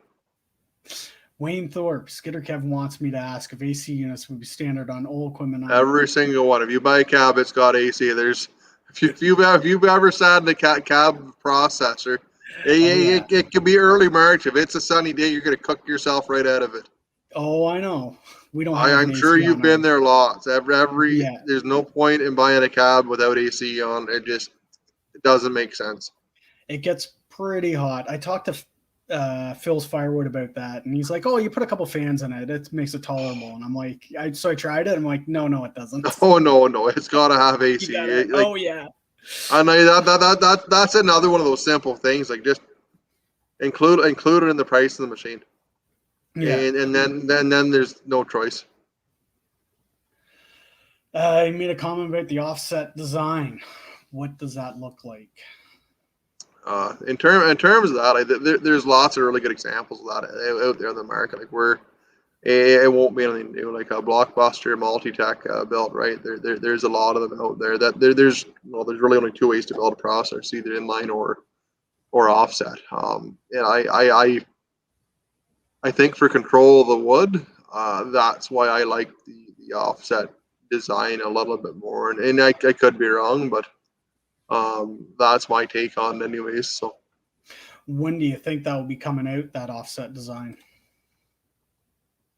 Wayne Thorpe, Skidder Kev wants me to ask if AC units would be standard on all equipment. Every single one. If you buy a cab, it's got AC. If you've ever sat in a cab processor, it could be early March. If it's a sunny day, you're going to cook yourself right out of it. Oh, I know. We don't. I'm sure you've been there lots. There's no point in buying a cab without AC on. It doesn't make sense. It gets pretty hot. I talked to Phil's Firewood about that, and he's like, "Oh, you put a couple fans in it. It makes it tolerable." And I'm like, so I tried it. I'm like, no, it doesn't. Oh no, it's got to have AC. Oh yeah. And that's another one of those simple things. Like just include it in the price of the machine. Yeah, and then there's no choice. You made a comment about the offset design. What does that look like? In terms of that, there's lots of really good examples of that out there in the market. Like it won't be anything new. Like a Blockbuster Multi-Tech build, right? There's a lot of them out there. There's really only two ways to build a processor: either inline or offset. And I think for control of the wood, that's why I like the offset design a little bit more. And I could be wrong, but that's my take on it anyways. So when do you think that will be coming out, that offset design?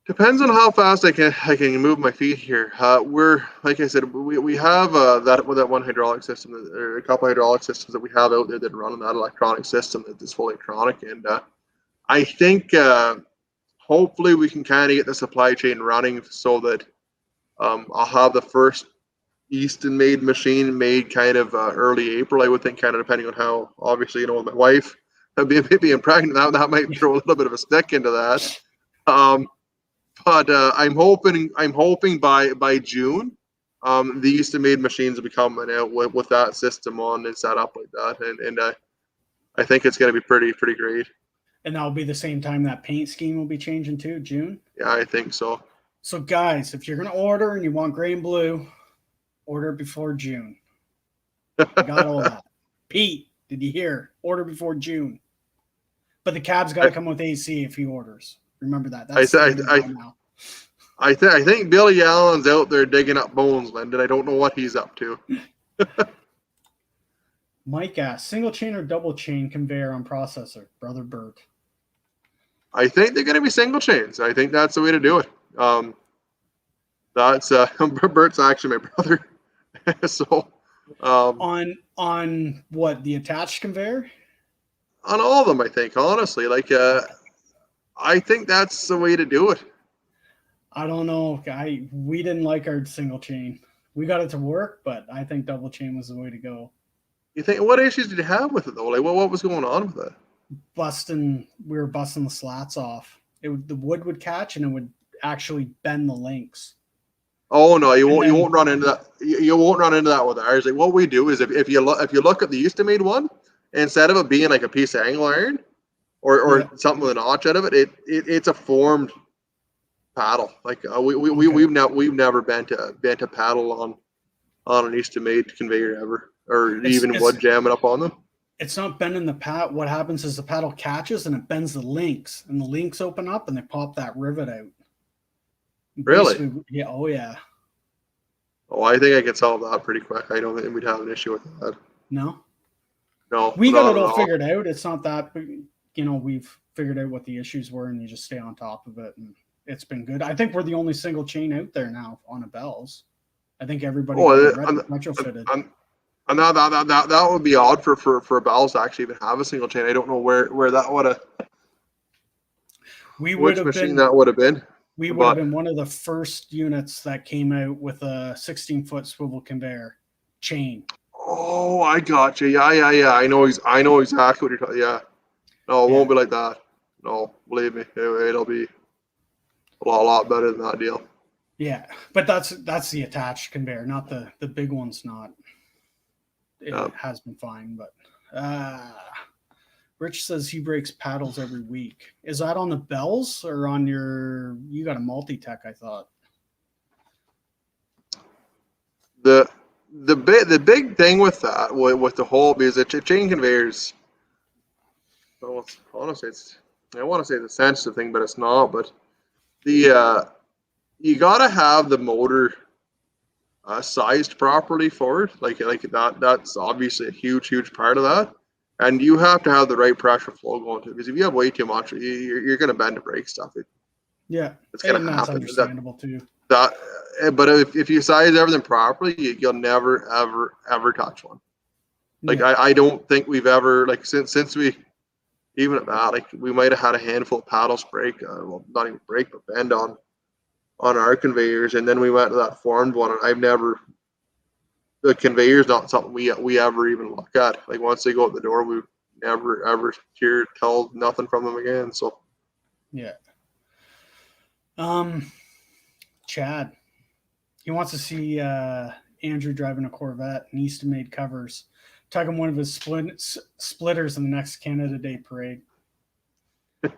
Depends on how fast I can move my feet here. We're, like I said, we have that one hydraulic system, or a couple hydraulic systems that we have out there that run on that electronic system that is fully electronic, and I think hopefully we can kind of get the supply chain running so that I'll have the first EASTOMADE machine made kind of early April. I would think, kind of depending on how, obviously, with my wife being pregnant, that might throw a little bit of a stick into that. But I'm hoping by June, the EASTOMADE machines will be coming out with that system on and set up like that, and I think it's going to be pretty great. And that'll be the same time that paint scheme will be changing too, June? Yeah, I think so. So guys, if you're going to order and you want gray and blue, order before June. I got all that. Pete, did you hear? Order before June. But the cab's got to come with AC if he orders. Remember that. That's I think Billy Allen's out there digging up bones, Lyndon. I don't know what he's up to. Mike asks, single chain or double chain conveyor on processor? Brother Bert. I think they're going to be single chains. I think that's the way to do it. That's Bert's actually my brother. So on what, the attached conveyor? On all of them, I think, honestly. Like I think that's the way to do it. I don't know. We didn't like our single chain. We got it to work, but I think double chain was the way to go. You think, what issues did you have with it though? Like what was going on with it? We were busting the slats off. The wood would catch and it would actually bend the links. Oh no, you And won't. You then won't run into that. You won't run into that with ours. Like what we do is if you look at the EASTOMADE one, instead of it being like a piece of angle iron or yeah, something with a notch out of it, it's a formed paddle. Like okay. we've never bent a paddle on an EASTOMADE conveyor ever, or It's even wood it's jamming up on them. it's not bending the pad. What happens is the paddle catches and it bends the links, and the links open up and they pop that rivet out. Really? Basically, yeah, oh yeah. Oh, I think I can solve that pretty quick. I don't think we'd have an issue with that. No, No, we got not it at all all. figured out. It's not that, we've figured out what the issues were, and you just stay on top of it, and it's been good. I think we're the only single chain out there now on a bells. I think everybody got it Oh, retrofitted. and that would be odd for Bell's to actually even have a single chain. I don't know where that would have, We would which have machine been that would have been. we would have But been one of the first units that came out with a 16-foot swivel conveyor chain. oh, I got you. Yeah. I know exactly what you're talking. Yeah. No, it Yeah, won't be like that. No, believe me, it'll be a lot better than that deal. yeah, but that's the attached conveyor, not the big one's not. It Yeah. has been fine, but Rich says he breaks paddles every week. Is that on the bells or on your? You got a multi-tech, I thought. The big thing with that with the whole because the chain conveyors. Well, honestly, I want to say the sensitive thing, but it's not. But the you gotta have the motor sized properly for it. Like that. That's obviously a huge part of that. And you have to have the right pressure flow going to it because if you have way too much, you're going to bend and break stuff. Yeah, It's going and to that's happen. understandable too. But if you size everything properly, you'll never ever touch one. Like Yeah, I don't think we've ever like since we even at that like we might have had a handful of paddles break, well not even break but bend on our conveyors, and then we went to that formed one, and I've never the conveyor's not something we ever even look at. Like once they go out the door, we never ever tell nothing from them again. So yeah. Chad, he wants to see Andrew driving a Corvette and EASTOMADE covers, tugging one of his splitters in the next Canada Day parade.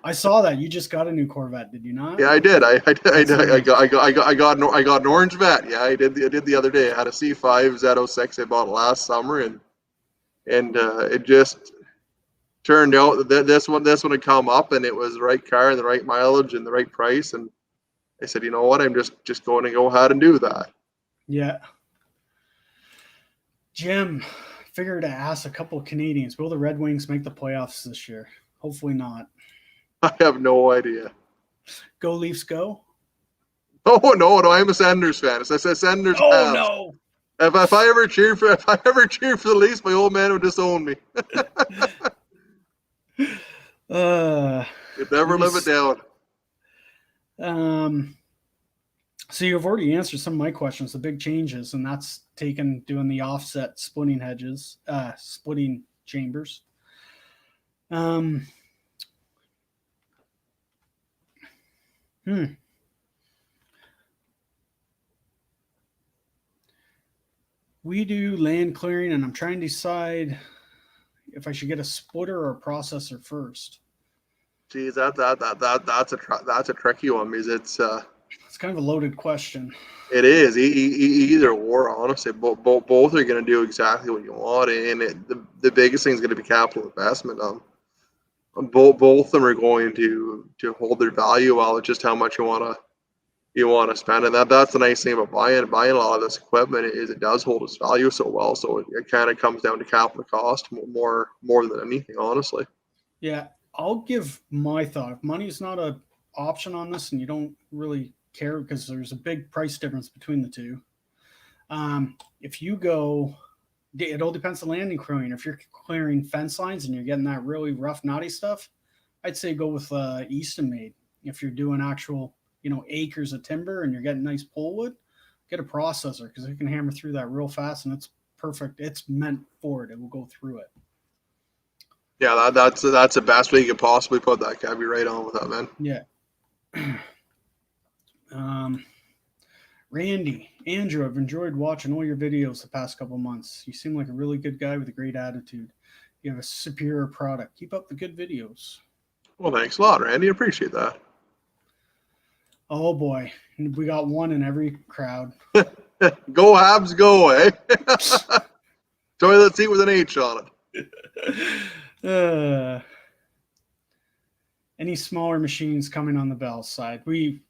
I saw that you just got a new Corvette, did you not? yeah, I did. I Sweet. got an orange vet. Yeah, I did the other day. I had a C5 Z06. I bought it last summer, and it just turned out that this one had come up, and it was the right car and the right mileage and the right price. And I said, you know what? I'm just going to go ahead and do that. Yeah. Jim, figured to ask a couple of Canadians, will the Red Wings make the playoffs this year? Hopefully not. I have no idea. Go Leafs, go. Oh no, I'm a Senders fan. It's a Senders Oh Habs. no. If I ever cheer for the Leafs, my old man would disown me. You'd never live it down. So you've already answered some of my questions, the big changes, and that's doing the offset splitting hedges, splitting chambers. We do land clearing, and I'm trying to decide if I should get a splitter or a processor first. Geez, that's a tricky one because it's kind of a loaded question. It is either or. Honestly, both are going to do exactly what you want, and the biggest thing is going to be capital investment. Both of them are going to hold their value while it's just how much you want to spend, and that's the nice thing about buying a lot of this equipment is it does hold its value so well. So it kind of comes down to capital cost more than anything, honestly. Yeah, I'll give my thought. If money's not an option on this, and you don't really care because there's a big price difference between the two. If you go, it all depends on landing clearing. If you're clearing fence lines and you're getting that really rough, knotty stuff, I'd say go with EASTOMADE. If you're doing actual, acres of timber and you're getting nice pole-wood, get a processor because it can hammer through that real fast, and it's perfect. It's meant for it. It will go through it. Yeah, that's the best way you could possibly put that. Can't be right on with that, man. Yeah. Randy, Andrew, I've enjoyed watching all your videos the past couple months. You seem like a really good guy with a great attitude. You have a superior product. Keep up the good videos. Well, thanks a lot, Randy. I appreciate that. Oh boy, we got one in every crowd. Go Habs, go, eh? Toilet seat with an H on it. Any smaller machines coming on the Bell side? We've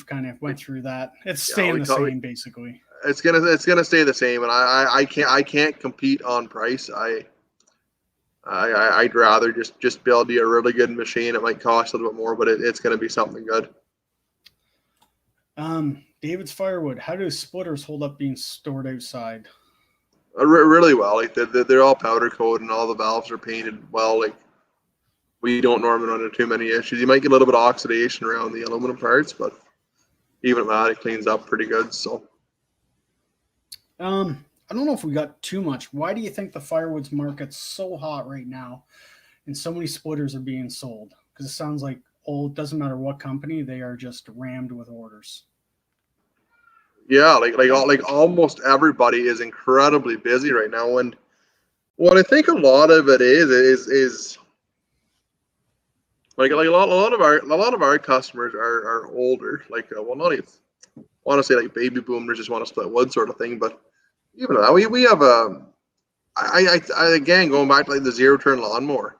kind of went through that. It's staying the same basically. It's gonna stay the same, and I can't compete on price. I'd rather just build you a really good machine. It might cost a little bit more, but it's gonna be something good. David's Firewood. How do splitters hold up being stored outside? Really well. Like they're all powder coated and all the valves are painted well. Like we don't normally run into too many issues. You might get a little bit of oxidation around the aluminum parts, but even that, it cleans up pretty good. So, I don't know if we got too much. Why do you think the firewoods market's so hot right now, and so many splitters are being sold? Because it sounds like it doesn't matter what company, they are just rammed with orders. Yeah, like almost everybody is incredibly busy right now, and what I think a lot of it is like a lot of our customers are older. Like well, not even want to say like baby boomers just want to split wood sort of thing, but even that we have I again going back to like the zero turn lawnmower.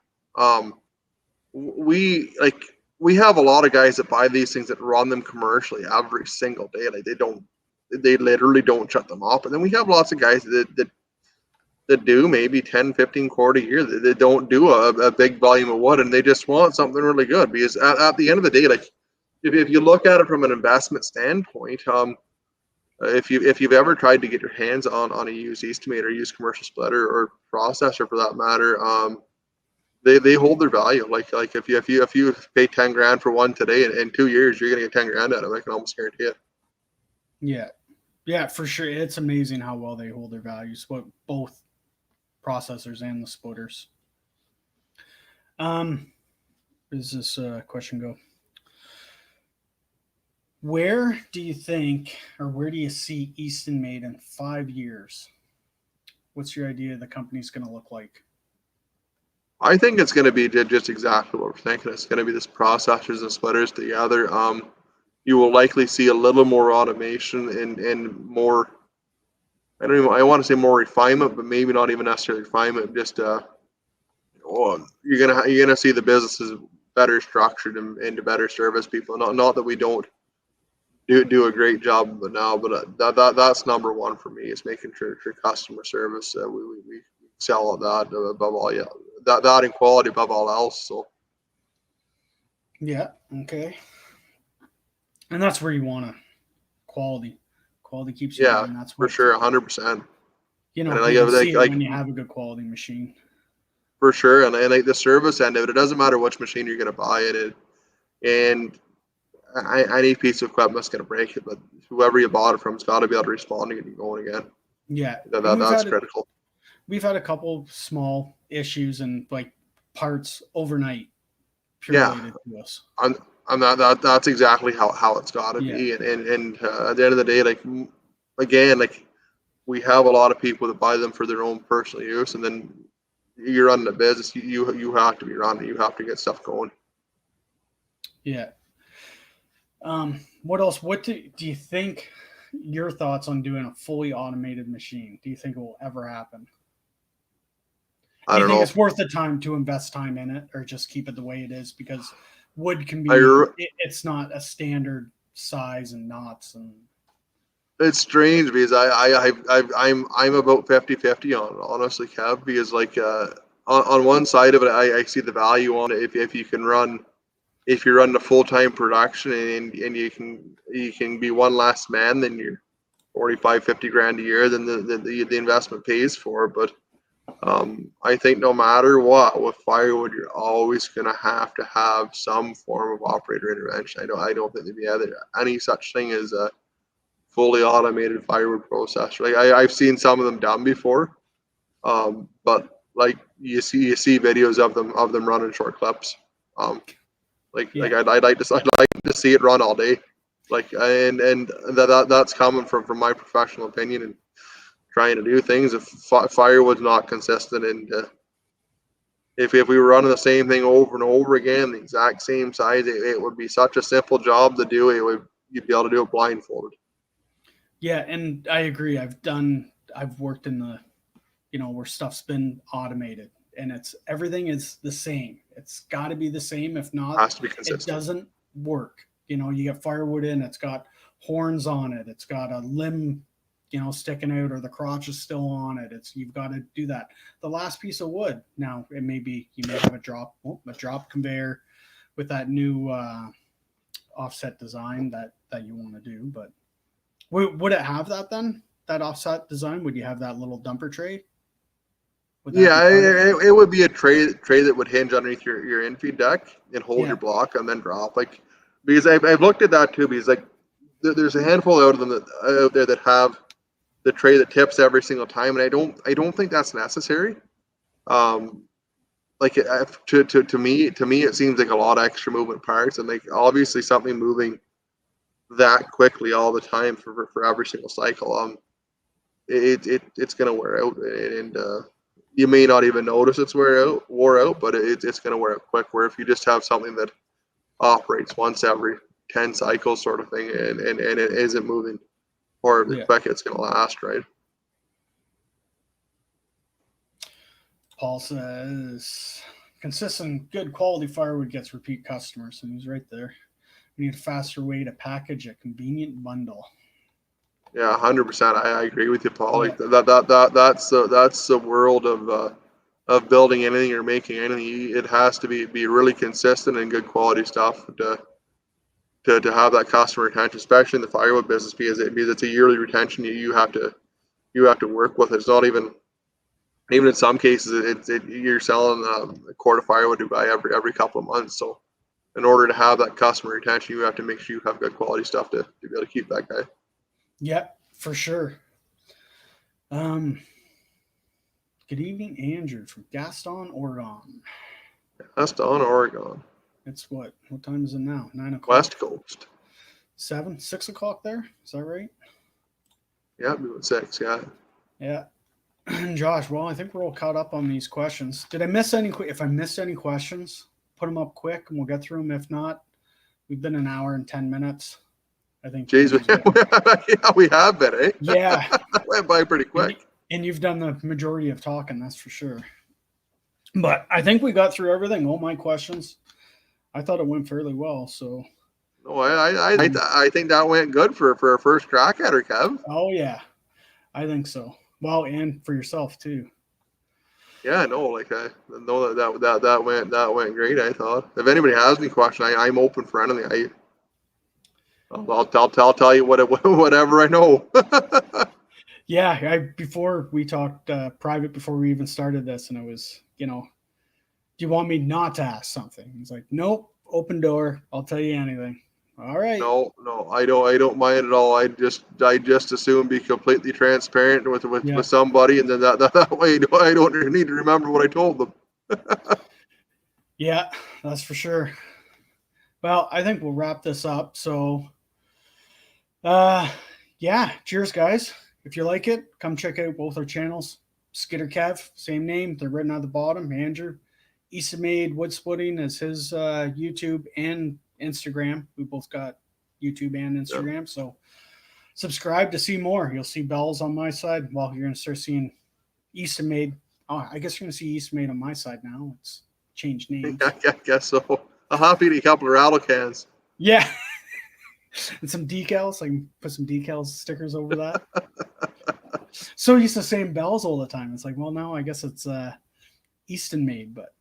We have a lot of guys that buy these things that run them commercially every single day. Like they literally don't shut them off. And then we have lots of guys that do maybe 10, 15 cord a year. They don't do a big volume of wood, and they just want something really good. Because at the end of the day, like if you look at it from an investment standpoint, if you've ever tried to get your hands on a used EASTOMADE or used commercial splitter or processor for that matter, they hold their value. Like if you pay 10 grand for one today, in 2 years you're gonna get 10 grand out of it. I can almost guarantee it. Yeah, for sure. It's amazing how well they hold their values, both processors and the splitters. Does this question go? Where do you think, or where do you see EASTOMADE in 5 years? What's your idea the company's going to look like? I think it's going to be just exactly what we're thinking. It's going to be this processors and splitters together. You will likely see a little more automation and more, I want to say more refinement, but maybe not even necessarily refinement. Just you're gonna see the businesses better structured and to better service people. Not that we don't do a great job of it now, but that's number one for me, is making sure customer service. We sell all that above all. Yeah, that and quality above all else. So. Yeah. Okay. And that's where you want to quality. Quality keeps you going. That's for sure, 100%. You know, you see it when you have a good quality machine. For sure, and like the service end of it, it doesn't matter which machine you're going to buy it, and any piece of equipment's going to break it, but whoever you bought it from has got to be able to respond to get you going again. Yeah, that's critical. We've had a couple small issues and like parts overnight. Related to us. And that's exactly how it's got to be. And at the end of the day, like again, like we have a lot of people that buy them for their own personal use, and then you're running a business. You have to be running. You have to get stuff going. Yeah. What else? What do you think? Your thoughts on doing a fully automated machine? Do you think it will ever happen? I don't know. It's worth the time to invest time in it, or just keep it the way it is? Because wood can be, it's not a standard size and knots, and it's strange because I'm about 50-50 on it, honestly, Kev, because like on one side of it, I see the value on it. If you can run, if you're running a full-time production and you can be one less man, then you're 45-50 grand a year, then the investment pays for. But I think no matter what, with firewood, you're always going to have some form of operator intervention. I don't think there'd be any such thing as a fully automated firewood processor. Like I've seen some of them done before, but like you see videos of them running short clips. I'd like to see it run all day. Like, and that's coming from my professional opinion and trying to do things. If firewood's not consistent, and if we were running the same thing over and over again, the exact same size, it would be such a simple job to do. You'd be able to do it blindfolded. Yeah, and I agree. I've worked in the, where stuff's been automated, and everything is the same. It's got to be the same. If not, Has to be consistent. It doesn't work. You get firewood in, it's got horns on it, it's got a limb, sticking out, or the crotch is still on it. You've got to do that. The last piece of wood, now you may have a drop conveyor with that new offset design that you want to do. But would it have that then? That offset design? Would you have that little dumper tray? Yeah, it would be a tray that would hinge underneath your infeed deck and hold your block and then drop. Like, because I've looked at that too, because like there's a handful out there that have the tray that tips every single time, and I don't think that's necessary. Like to me it seems like a lot of extra moving parts, and like obviously something moving that quickly all the time for every single cycle, it's gonna wear out, and you may not even notice it's wore out, but it's gonna wear out quick. Where if you just have something that operates once every 10 cycles sort of thing, and it isn't moving horribly quick, it's gonna last, right? Paul says, consistent, good quality firewood gets repeat customers. And he's right there. We need a faster way to package a convenient bundle. Yeah, 100%. I agree with you, Paul. Yeah. Like that's the world of building anything or making anything. It has to be really consistent and good quality stuff to have that customer retention, especially in the firewood business, because it's a yearly retention you have to work with. It's not even in some cases you're selling a quart of firewood to buy every couple of months. So in order to have that customer retention, you have to make sure you have good quality stuff to be able to keep that guy. Yeah, for sure. Good evening, Andrew from Gaston, Oregon. Gaston, Oregon. It's what time is it now? 9 o'clock. West Coast. 6 o'clock there. Is that right? Yeah, 6. Yeah. Yeah. Josh, well, I think we're all caught up on these questions. Did I miss any? If I missed any questions, put them up quick and we'll get through them. If not, we've been an hour and 10 minutes. I think. Jeez, we have been, eh? Yeah. That went by pretty quick. And you've done the majority of talking, that's for sure. But I think we got through everything, all my questions. I thought it went fairly well, so. No, I think that went good for a first crack at her, Kev. Oh, yeah. I think so. Well, and for yourself, too. Yeah, no, like I know that went great, I thought. If anybody has any questions, I'm open for anything. I'll tell you whatever I know. Yeah, before we talked private before we even started this, and it was, do you want me not to ask something? He's like, nope, open door. I'll tell you anything. All right. No, I don't mind at all. I just assume be completely transparent with somebody, and then that way I don't need to remember what I told them. Yeah, that's for sure. Well, I think we'll wrap this up. So, yeah, cheers, guys. If you like it, come check out both our channels. Skitter Kev, same name. They're written at the bottom. Andrew EASTOMADE Wood Splitting is his YouTube and Instagram. We both got YouTube and Instagram. Yep. So subscribe to see more. You'll see bells on my side. Well, you're going to start seeing EASTOMADE. Oh, I guess you're going to see EASTOMADE on my side now. It's changed names. I guess so. I'll have to eat a couple of rattle cans. Yeah. And some decals. I can put some decals, stickers over that. So used to saying bells all the time. It's like, well, now I guess it's EASTONmade. But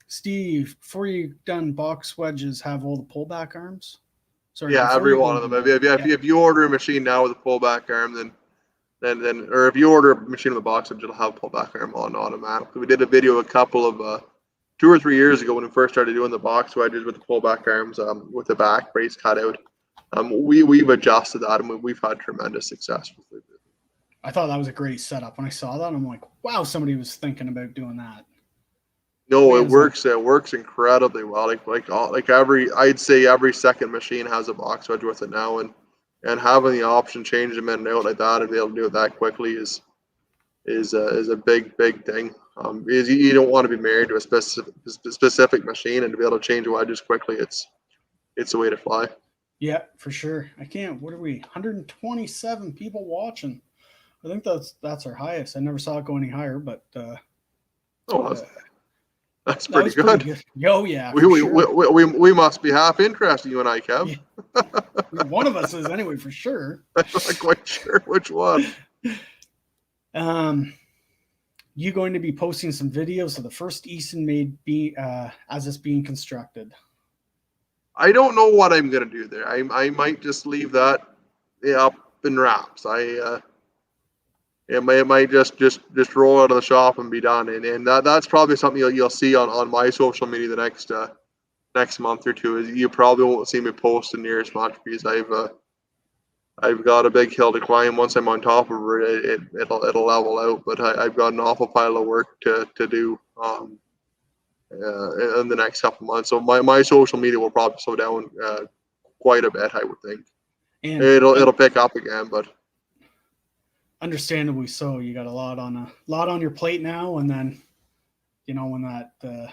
Steve, before you done box wedges, have all the pullback arms? Sorry, yeah, every one of them. If you order a machine now with a pullback arm, then or if you order a machine with a box wedge, it'll have a pullback arm on automatically. We did a video a couple of 2 or 3 years ago when we first started doing the box wedges with the pullback arms, with the back brace cut out. We've adjusted that, and we've had tremendous success with it. I thought that was a great setup. When I saw that, I'm like, wow, somebody was thinking about doing that. No, it Man's like, works. It works incredibly well. I'd say every second machine has a box wedge with it now, and having the option to change them in and out like that and be able to do it that quickly is a big thing. Because you don't want to be married to a specific machine, and to be able to change wedges quickly, it's the way to fly. yeah, for sure. I can't. What are we? 127 people watching. I think that's our highest. I never saw it go any higher, but Oh, uh, that's that pretty was pretty good. good. Yo, yeah, We, for we, sure. we must be half interested, you and I, Kev. Yeah. One of us is anyway, for sure. I'm not quite sure which one. You going to be posting some videos of the first EASTOMADE as it's being constructed? I don't know what I'm gonna do there. I might just leave that up in wraps. It might just roll out of the shop and be done. And that's probably something you'll see on my social media the next month or two. Is you probably won't see me posting near as much because I've got a big hill to climb. Once I'm on top of it, it'll level out. But I've got an awful pile of work to do in the next couple months. So my social media will probably slow down quite a bit, I would think. And It'll pick up again, but understandably so. You got a lot on your plate now, and then when that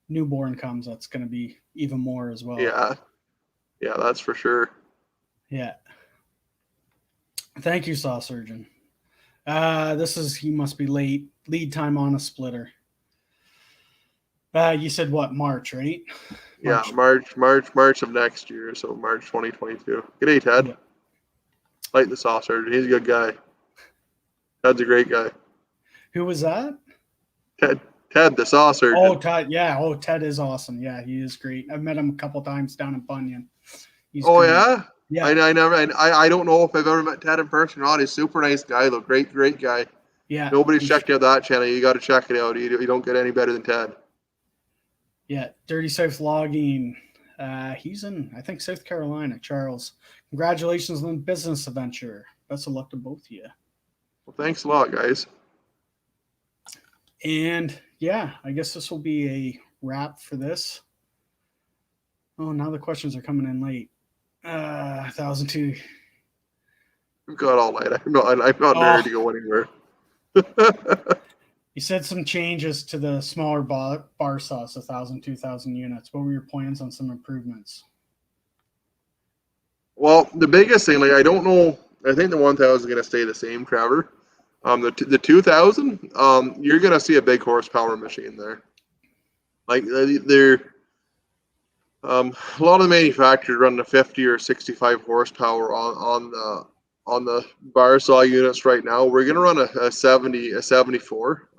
newborn comes, that's going to be even more as well. yeah, that's for sure. Yeah. Thank you, Saw Surgeon. He must be late. Lead time on a splitter. You said what, March, right? Yeah, March of next year, so March 2022. G'day, Ted. Yeah. Like the Saw Surgeon. He's a good guy. Ted's a great guy. Who was that? Ted, the Saw Surgeon. Oh, Ted. Yeah. Oh, Ted is awesome. Yeah, he is great. I've met him a couple times down in Bunyan. He's Oh, great. yeah? Yeah. I don't know if I've ever met Ted in person or not. He's a super nice guy, though. Great guy. Yeah. Nobody's checked out that channel. You got to check it out. You don't get any better than Ted. Yeah. Dirty South Logging. He's in, I think, South Carolina. Charles, congratulations on the business adventure. Best of luck to both of you. Well, thanks a lot, guys. And yeah, I guess this will be a wrap for this. Oh, now the questions are coming in late. 1,002. We've got all night. I'm not ready to go anywhere. You said some changes to the smaller bar saws, 1,000, 2,000 units. What were your plans on some improvements? Well, the biggest thing, I don't know. I think the 1,000 is going to stay the same, Trevor. The 2,000, you're going to see a big horsepower machine there. Like they're a lot of the manufacturers run the 50 or 65 horsepower on the bar saw units right now. We're going to run a 74.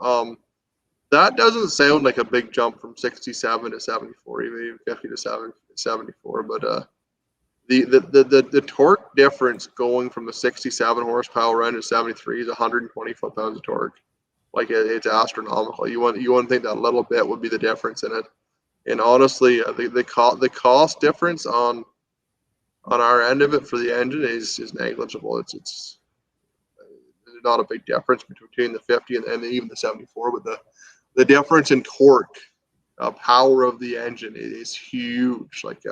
That doesn't sound like a big jump from 67 to 74, even 50 to 74. But the torque difference going from the 67 horsepower end to 73 is 120 foot-pounds of torque. Like it's astronomical. You wouldn't think that little bit would be the difference in it. And honestly, the cost difference on our end of it for the engine is negligible. It's not a big difference between the 50 and even the 74, but the difference in torque, power of the engine is huge. Like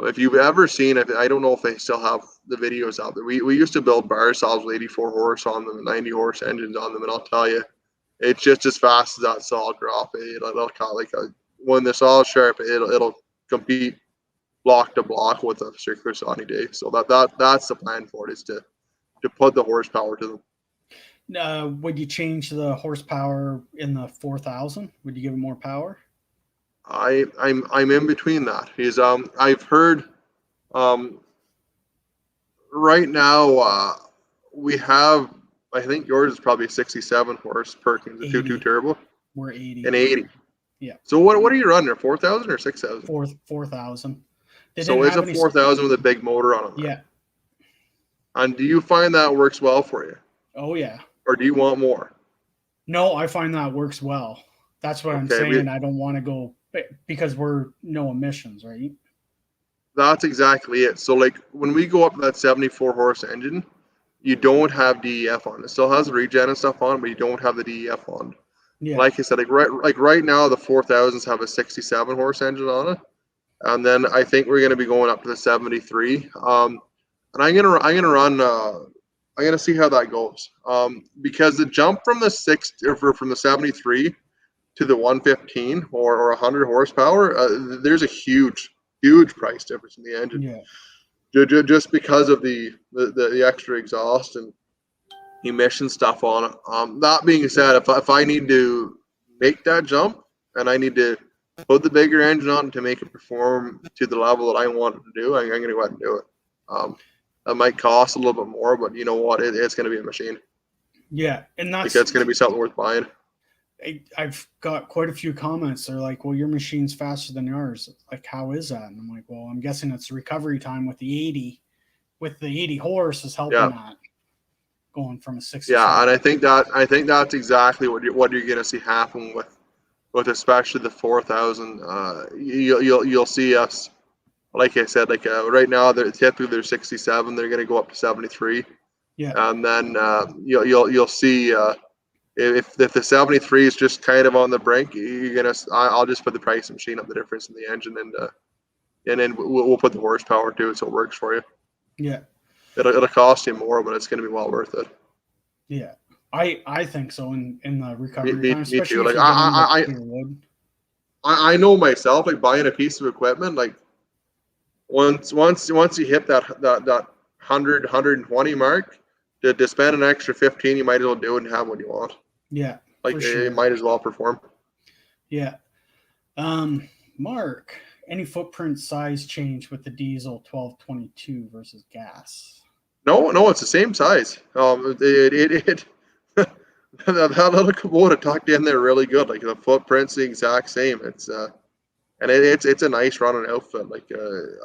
if you've ever seen it, I don't know if they still have the videos out there. We used to build bar saws with 84 horse on them, 90 horse engines on them, and I'll tell you, it's just as fast as that saw drop. It'll like when the saw is sharp, it'll compete block to block with a circular saw any day. So that's the plan for it, is to put the horsepower to them. Would you change the horsepower in the 4,000? Would you give it more power? I'm in between that. I've heard right now we have, I think yours is probably 67 horse Perkins, the 2.2 turbo. We're 80. And 80. Yeah. So what are you running there? 4,000 or 6,000? 4,000. So it's a 4,000 with a big motor on it. Yeah. And do you find that works well for you? Oh yeah. Or do you want more? No, I find that works well. That's what I'm saying. I don't want to go because we're no emissions, right? That's exactly it. So like when we go up to that 74 horse engine, you don't have DEF on. It still has the regen and stuff on, but you don't have the DEF on. Yeah. Like I said, right now the 4000s have a 67 horse engine on it, and then I think we're going to be going up to the 73. And I'm gonna see how that goes. Because the jump from the from the 73 to the 115 or 100 horsepower, there's a huge price difference in the engine. Yeah. Just because of the extra exhaust and emission stuff on it. That being said, if I need to make that jump and I need to put the bigger engine on to make it perform to the level that I want it to do, I'm going to go ahead and do it. That might cost a little bit more, but you know what? It's going to be a machine. Yeah, and that's going to be something worth buying. I've got quite a few comments. They're like, well, your machine's faster than yours. Like, how is that? And I'm like, well, I'm guessing it's recovery time with the 80 horse is helping that. Going from a 60. Yeah, and I think that's exactly what you're going to see happen with especially the 4000. You'll see us, like I said, right now they're 67. They're going to go up to 73. Yeah, and then you'll see if the 73 is just kind of on the brink, I'll just put the price of the machine up, the difference in the engine, and then we'll put the horsepower to it so it works for you. Yeah. It'll cost you more, but it's going to be well worth it. Yeah, I think so. In the recovery time, me too. Like I know myself, like buying a piece of equipment, like once you hit that 100 120 mark, to spend an extra 15, you might as well do it and have what you want. Yeah, like it might as well perform. Yeah. Mark, any footprint size change with the diesel 1222 versus gas? No, it's the same size. That little Kubota tucked in there really good. Like the footprint's the exact same. It's a nice running outfit. Like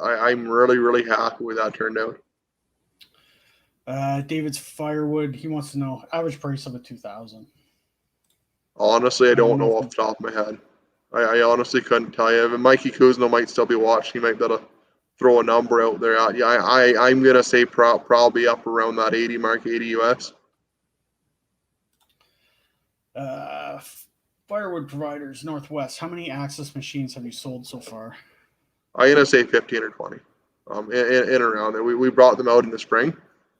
I'm really happy with that turned out. David's firewood. He wants to know average price of a 2000. Honestly, I don't know off the top of my head. I honestly couldn't tell you. Mikey Kuzno might still be watching. He might be able to throw a number out there. I'm gonna say probably up around that 80 mark, 80 US. Firewood providers Northwest. How many Axis machines have you sold so far? I'm gonna say 15 or 20. In around there. We brought them out in the spring,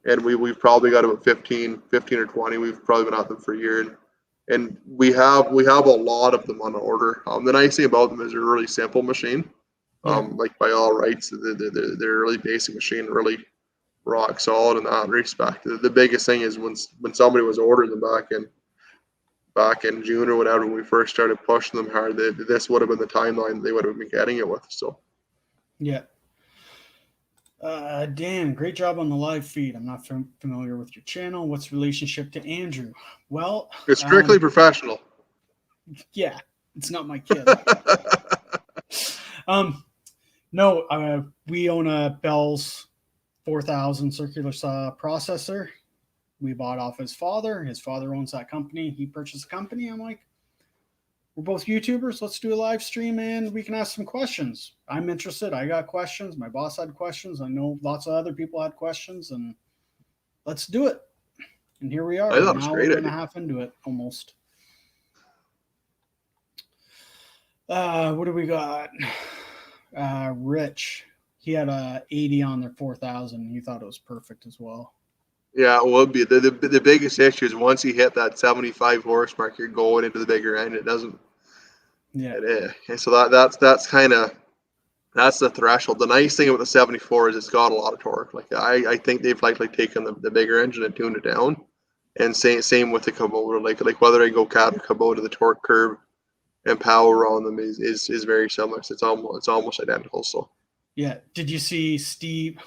and we've probably got about 15 or 20. We've probably been at them for a year, and we have a lot of them on order. The nice thing about them is they're a really simple machine. Like by all rights, they're a really basic machine, really rock solid in that respect. The biggest thing is when somebody was ordering them back in June or whatever, when we first started pushing them hard, this would have been the timeline they would have been getting it with. So yeah. Dan, great job on the live feed. I'm not familiar with your channel. What's relationship to Andrew? Well, it's strictly professional. Yeah, it's not my kid. No, we own a Bell's 4000 circular saw processor. We bought off his father. His father owns that company. He purchased the company. I'm like, we're both YouTubers. Let's do a live stream and we can ask some questions. I'm interested. I got questions. My boss had questions. I know lots of other people had questions, and let's do it. And here we are. An hour and a half into it almost. What do we got? Rich, he had a 80 on their 4000. He thought it was perfect as well. Yeah, it would be. The biggest issue is once you hit that 75 horse mark, you're going into the bigger end. It doesn't. Yeah. And so that's the threshold. The nice thing about the 74 is it's got a lot of torque. Like I think they've likely taken the bigger engine and tuned it down. And same with the Kubota. Like whether I go Cat or Kubota, the torque curve and power on them is very similar. It's almost identical. So. Yeah. Did you see Steve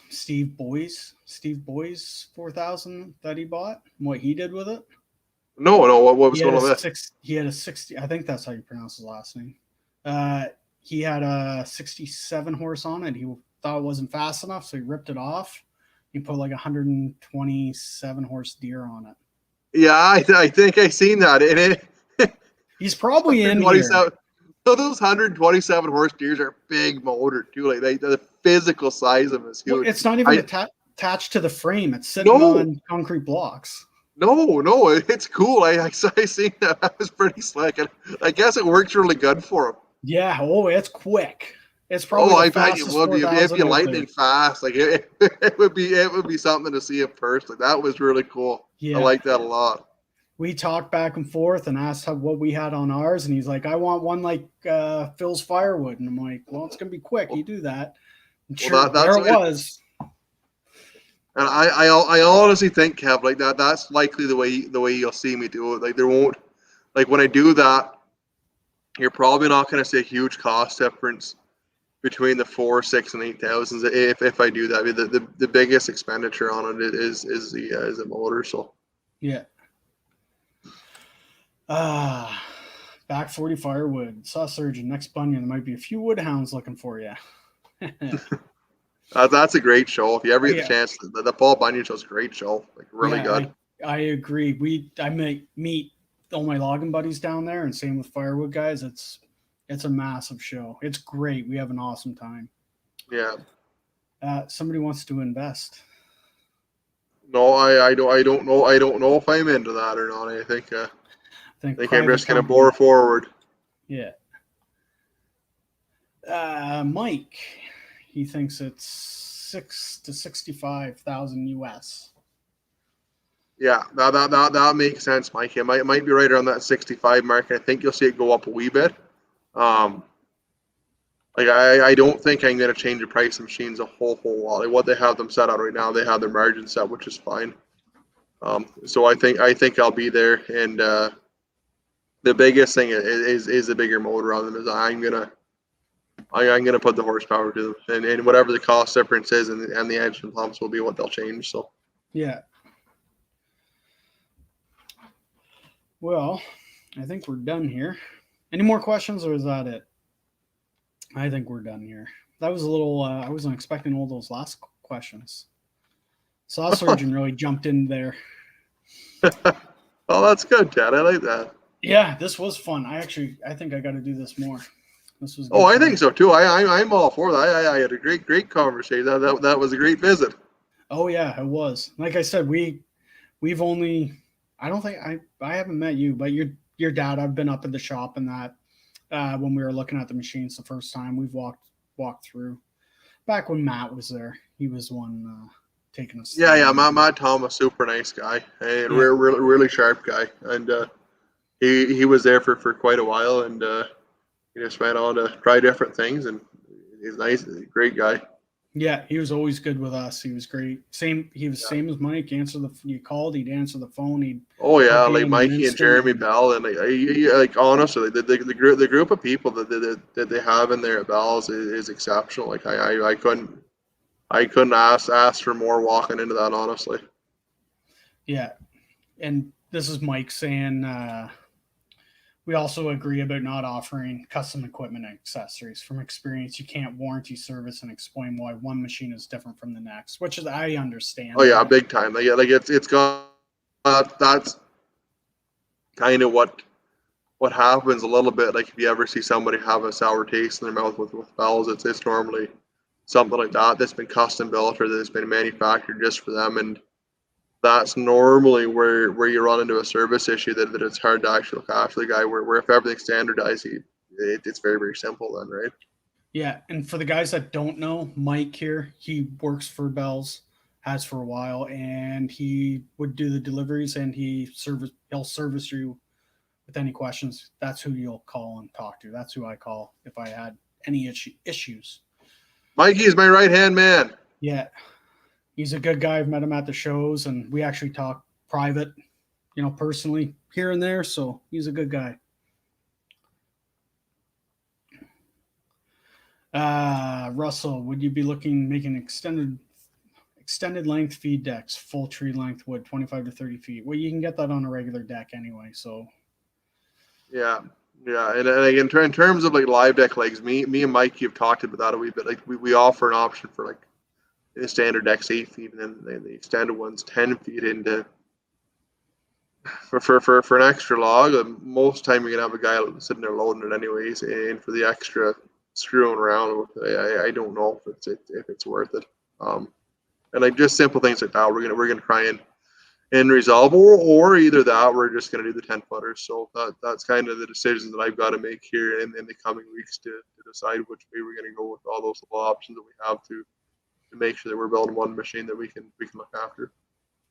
Boy's 4000 that he bought? What he did with it? No. What was going on there? He had a 60. I think that's how you pronounce his last name. He had a 67 horse on it. He thought it wasn't fast enough, so he ripped it off. He put like 127 horse deer on it. Yeah, I think I seen that in it. He's probably in here. So those 127 horse deers are big motor too. Like the physical size of them is huge. Well, it's not even attached to the frame. It's sitting on concrete blocks. No, it's cool. I seen that. That was pretty slick, and I guess it works really good for them. Yeah. Oh, it's quick. It's probably Oh, the I bet you fastest would be. It'd 4000 be out lightning there. fast. Like it would be something to see in person. That was really cool. I Yeah. like that a lot. We talked back and forth and asked what we had on ours, and he's like, "I want one like Phil's firewood," and I'm like, "Well, it's gonna be quick. You do that." And Well, sure, there that's it it. was. And I honestly think, Kev, like that's likely the way you'll see me do it. Like there won't, like when I do that, you're probably not going to see a huge cost difference between the 4, 6, and 8,000s if I do that. I mean, the biggest expenditure on it is the motor. So Yeah. Ah, back 40 firewood. Saw surgeon next Bunyan. There might be a few woodhounds looking for you. that's a great show. If you ever Oh get the yeah, chance, the Paul Bunyan show is a great show. Like really yeah. good. I agree. I might meet all my logging buddies down there, and same with firewood guys. It's a massive show. It's great. We have an awesome time. Yeah. Somebody wants to invest. No, I don't know if I'm into that or not. I think I think I'm private just gonna company. bore forward. Yeah. Mike, he thinks it's 6 to 65,000 US. Yeah, that makes sense, Mike. It might be right around that 65 mark. I think you'll see it go up a wee bit. Um, like I don't think I'm gonna change the price of machines a whole lot. Like what they have them set out right now, they have their margin set, which is fine. So I think I'll be there. And the biggest thing is the bigger motor on them. Is I'm gonna put the horsepower to them, and whatever the cost difference is, and the engine pumps will be what they'll change. So Yeah. Well, I think we're done here. Any more questions, or is that it? I think we're done here. That was a little. I wasn't expecting all those last questions. Saw surgeon really jumped in there. oh, that's good, Chad. I like that. Yeah, this was fun. I think I got to do this more. This was Oh, good I fun. think so too. I'm all for that. I had a great conversation. That was a great visit. Oh yeah, it was. Like I said, we've only. I don't think I haven't met you, but your dad. I've been up at the shop and that when we were looking at the machines the first time. We've walked through. Back when Matt was there, he was the one taking us Yeah. through. Matt Thomas, super nice guy, and Yeah, really sharp guy, and he was there for quite a while, and he just went on to try different things, and he's nice, he's a great guy. yeah, he was always good with us. He was great. He was Yeah. same as Mike. You called, he'd answer the phone. Oh yeah, He'd be like in an Mikey and instant. Jeremy And Bell, and like honestly, the group of people that they have in there at Bell's is exceptional. Like I couldn't ask for more walking into that, honestly. yeah, and this is Mike saying we also agree about not offering custom equipment and accessories. From experience, you can't warranty service and explain why one machine is different from the next, which is I Oh understand yeah, that. big time. Like it's got that's kind of what happens a little bit. Like if you ever see somebody have a sour taste in their mouth with bells, it's normally something like that that's been custom built or that's been manufactured just for them, and that's normally where you run into a service issue that it's hard to actually look after the guy. Where if everything's standardized, it's very simple then, right? Yeah, and for the guys that don't know, Mike here, he works for Bell's, has for a while, and he would do the deliveries and he'll service you with any questions. That's who you'll call and talk to. That's who I call if I had any issues. Mikey is my right hand man. Yeah, he's a good guy. I've met him at the shows, and we actually talk private, personally here and there. So he's a good guy. Russell, would you be making extended length feed decks, full tree length wood, 25 to 30 feet? Well, you can get that on a regular deck anyway. So Yeah, yeah, and like in terms of like live deck legs, me and Mikey have talked about that a wee bit. Like we offer an option for like the standard decks 8 feet, and then the extended ones 10 feet into for an extra log. Most time you're gonna have a guy sitting there loading it anyways, and for the extra screwing around, I don't know if it's worth it. And like just simple things like that, we're gonna try and end result, or either that, we're just going to do the 10-footers. So that's kind of the decisions that I've got to make here in the coming weeks to decide which way we're going to go with all those little options that we have to make sure that we're building one machine that we can look after.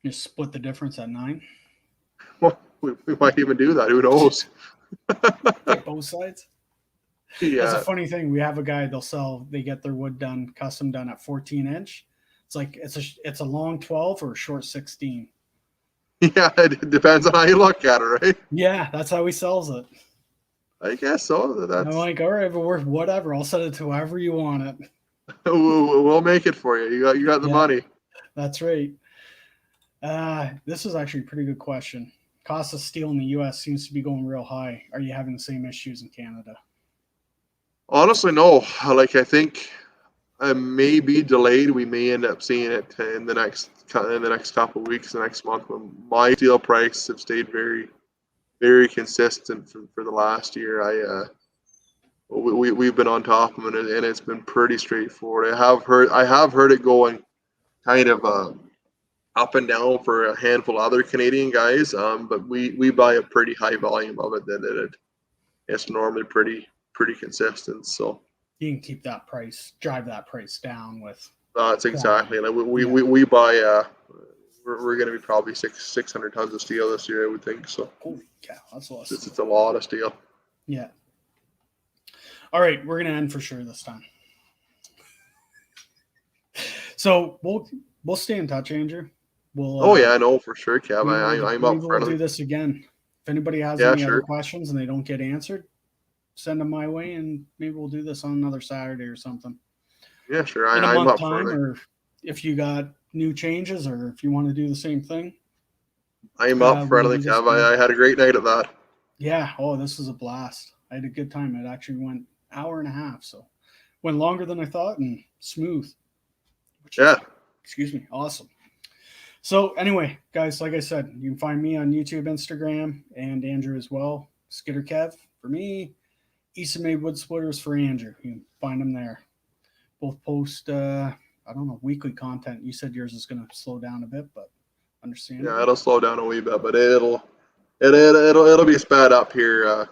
Just split the difference at 9. Well, we might even do that. Who knows? Get both sides. Yeah, that's a funny thing. We have a guy, they get their wood done, custom done at 14-inch. It's like it's a long 12 or a short 16. Yeah, it depends on how you look at it, right? Yeah, that's how he sells it. I guess so. I'm like, all right, but whatever. I'll set it to however you want it. We'll make it for you. You got the money. That's right. This is actually a pretty good question. Cost of steel in the U.S. seems to be going real high. Are you having the same issues in Canada? Honestly, no. Like, I think it may be delayed. We may end up seeing it in the next couple of weeks, the next month. When my steel prices have stayed very, very consistent for the last year. We've been on top of it, and it's been pretty straightforward. I have heard it going kind of up and down for a handful of other Canadian guys, but we buy a pretty high volume of it. It's normally pretty consistent. So you can keep that price, drive that price down with. That's exactly. Like we buy. We're going to be probably 600 tons of steel this year, I would think. So. Holy cow, that's a lot. It's a lot of steel. Yeah. All right, we're going to end for sure this time. So we'll stay in touch, Andrew. Oh yeah, I know for sure, Kev. I'm up for it. We'll do this again. If anybody has any other questions and they don't get answered, send them my way, and maybe we'll do this on another Saturday or something. Yeah, sure. I'm up for it. Or if you got new changes, or if you want to do the same thing, I'm up for anything, Kev. I had a great night at that. Yeah. Oh, this was a blast. I had a good time. It actually went an hour and a half, so went longer than I thought and smooth. Excuse me. Awesome. So anyway, guys, like I said, you can find me on YouTube, Instagram, and Andrew as well. Skitter Kev for me, EASTOMADE Wood Splitters for Andrew. You can find them there. Both post, weekly content. You said yours is going to slow down a bit, but understand. Yeah, it'll slow down a wee bit, but it'll be sped up here.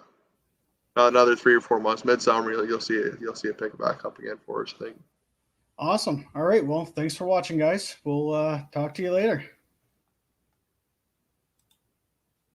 Another 3 or 4 months, midsummer, you'll see it pick back up again for us, I think. Awesome. All right. Well, thanks for watching, guys. We'll talk to you later.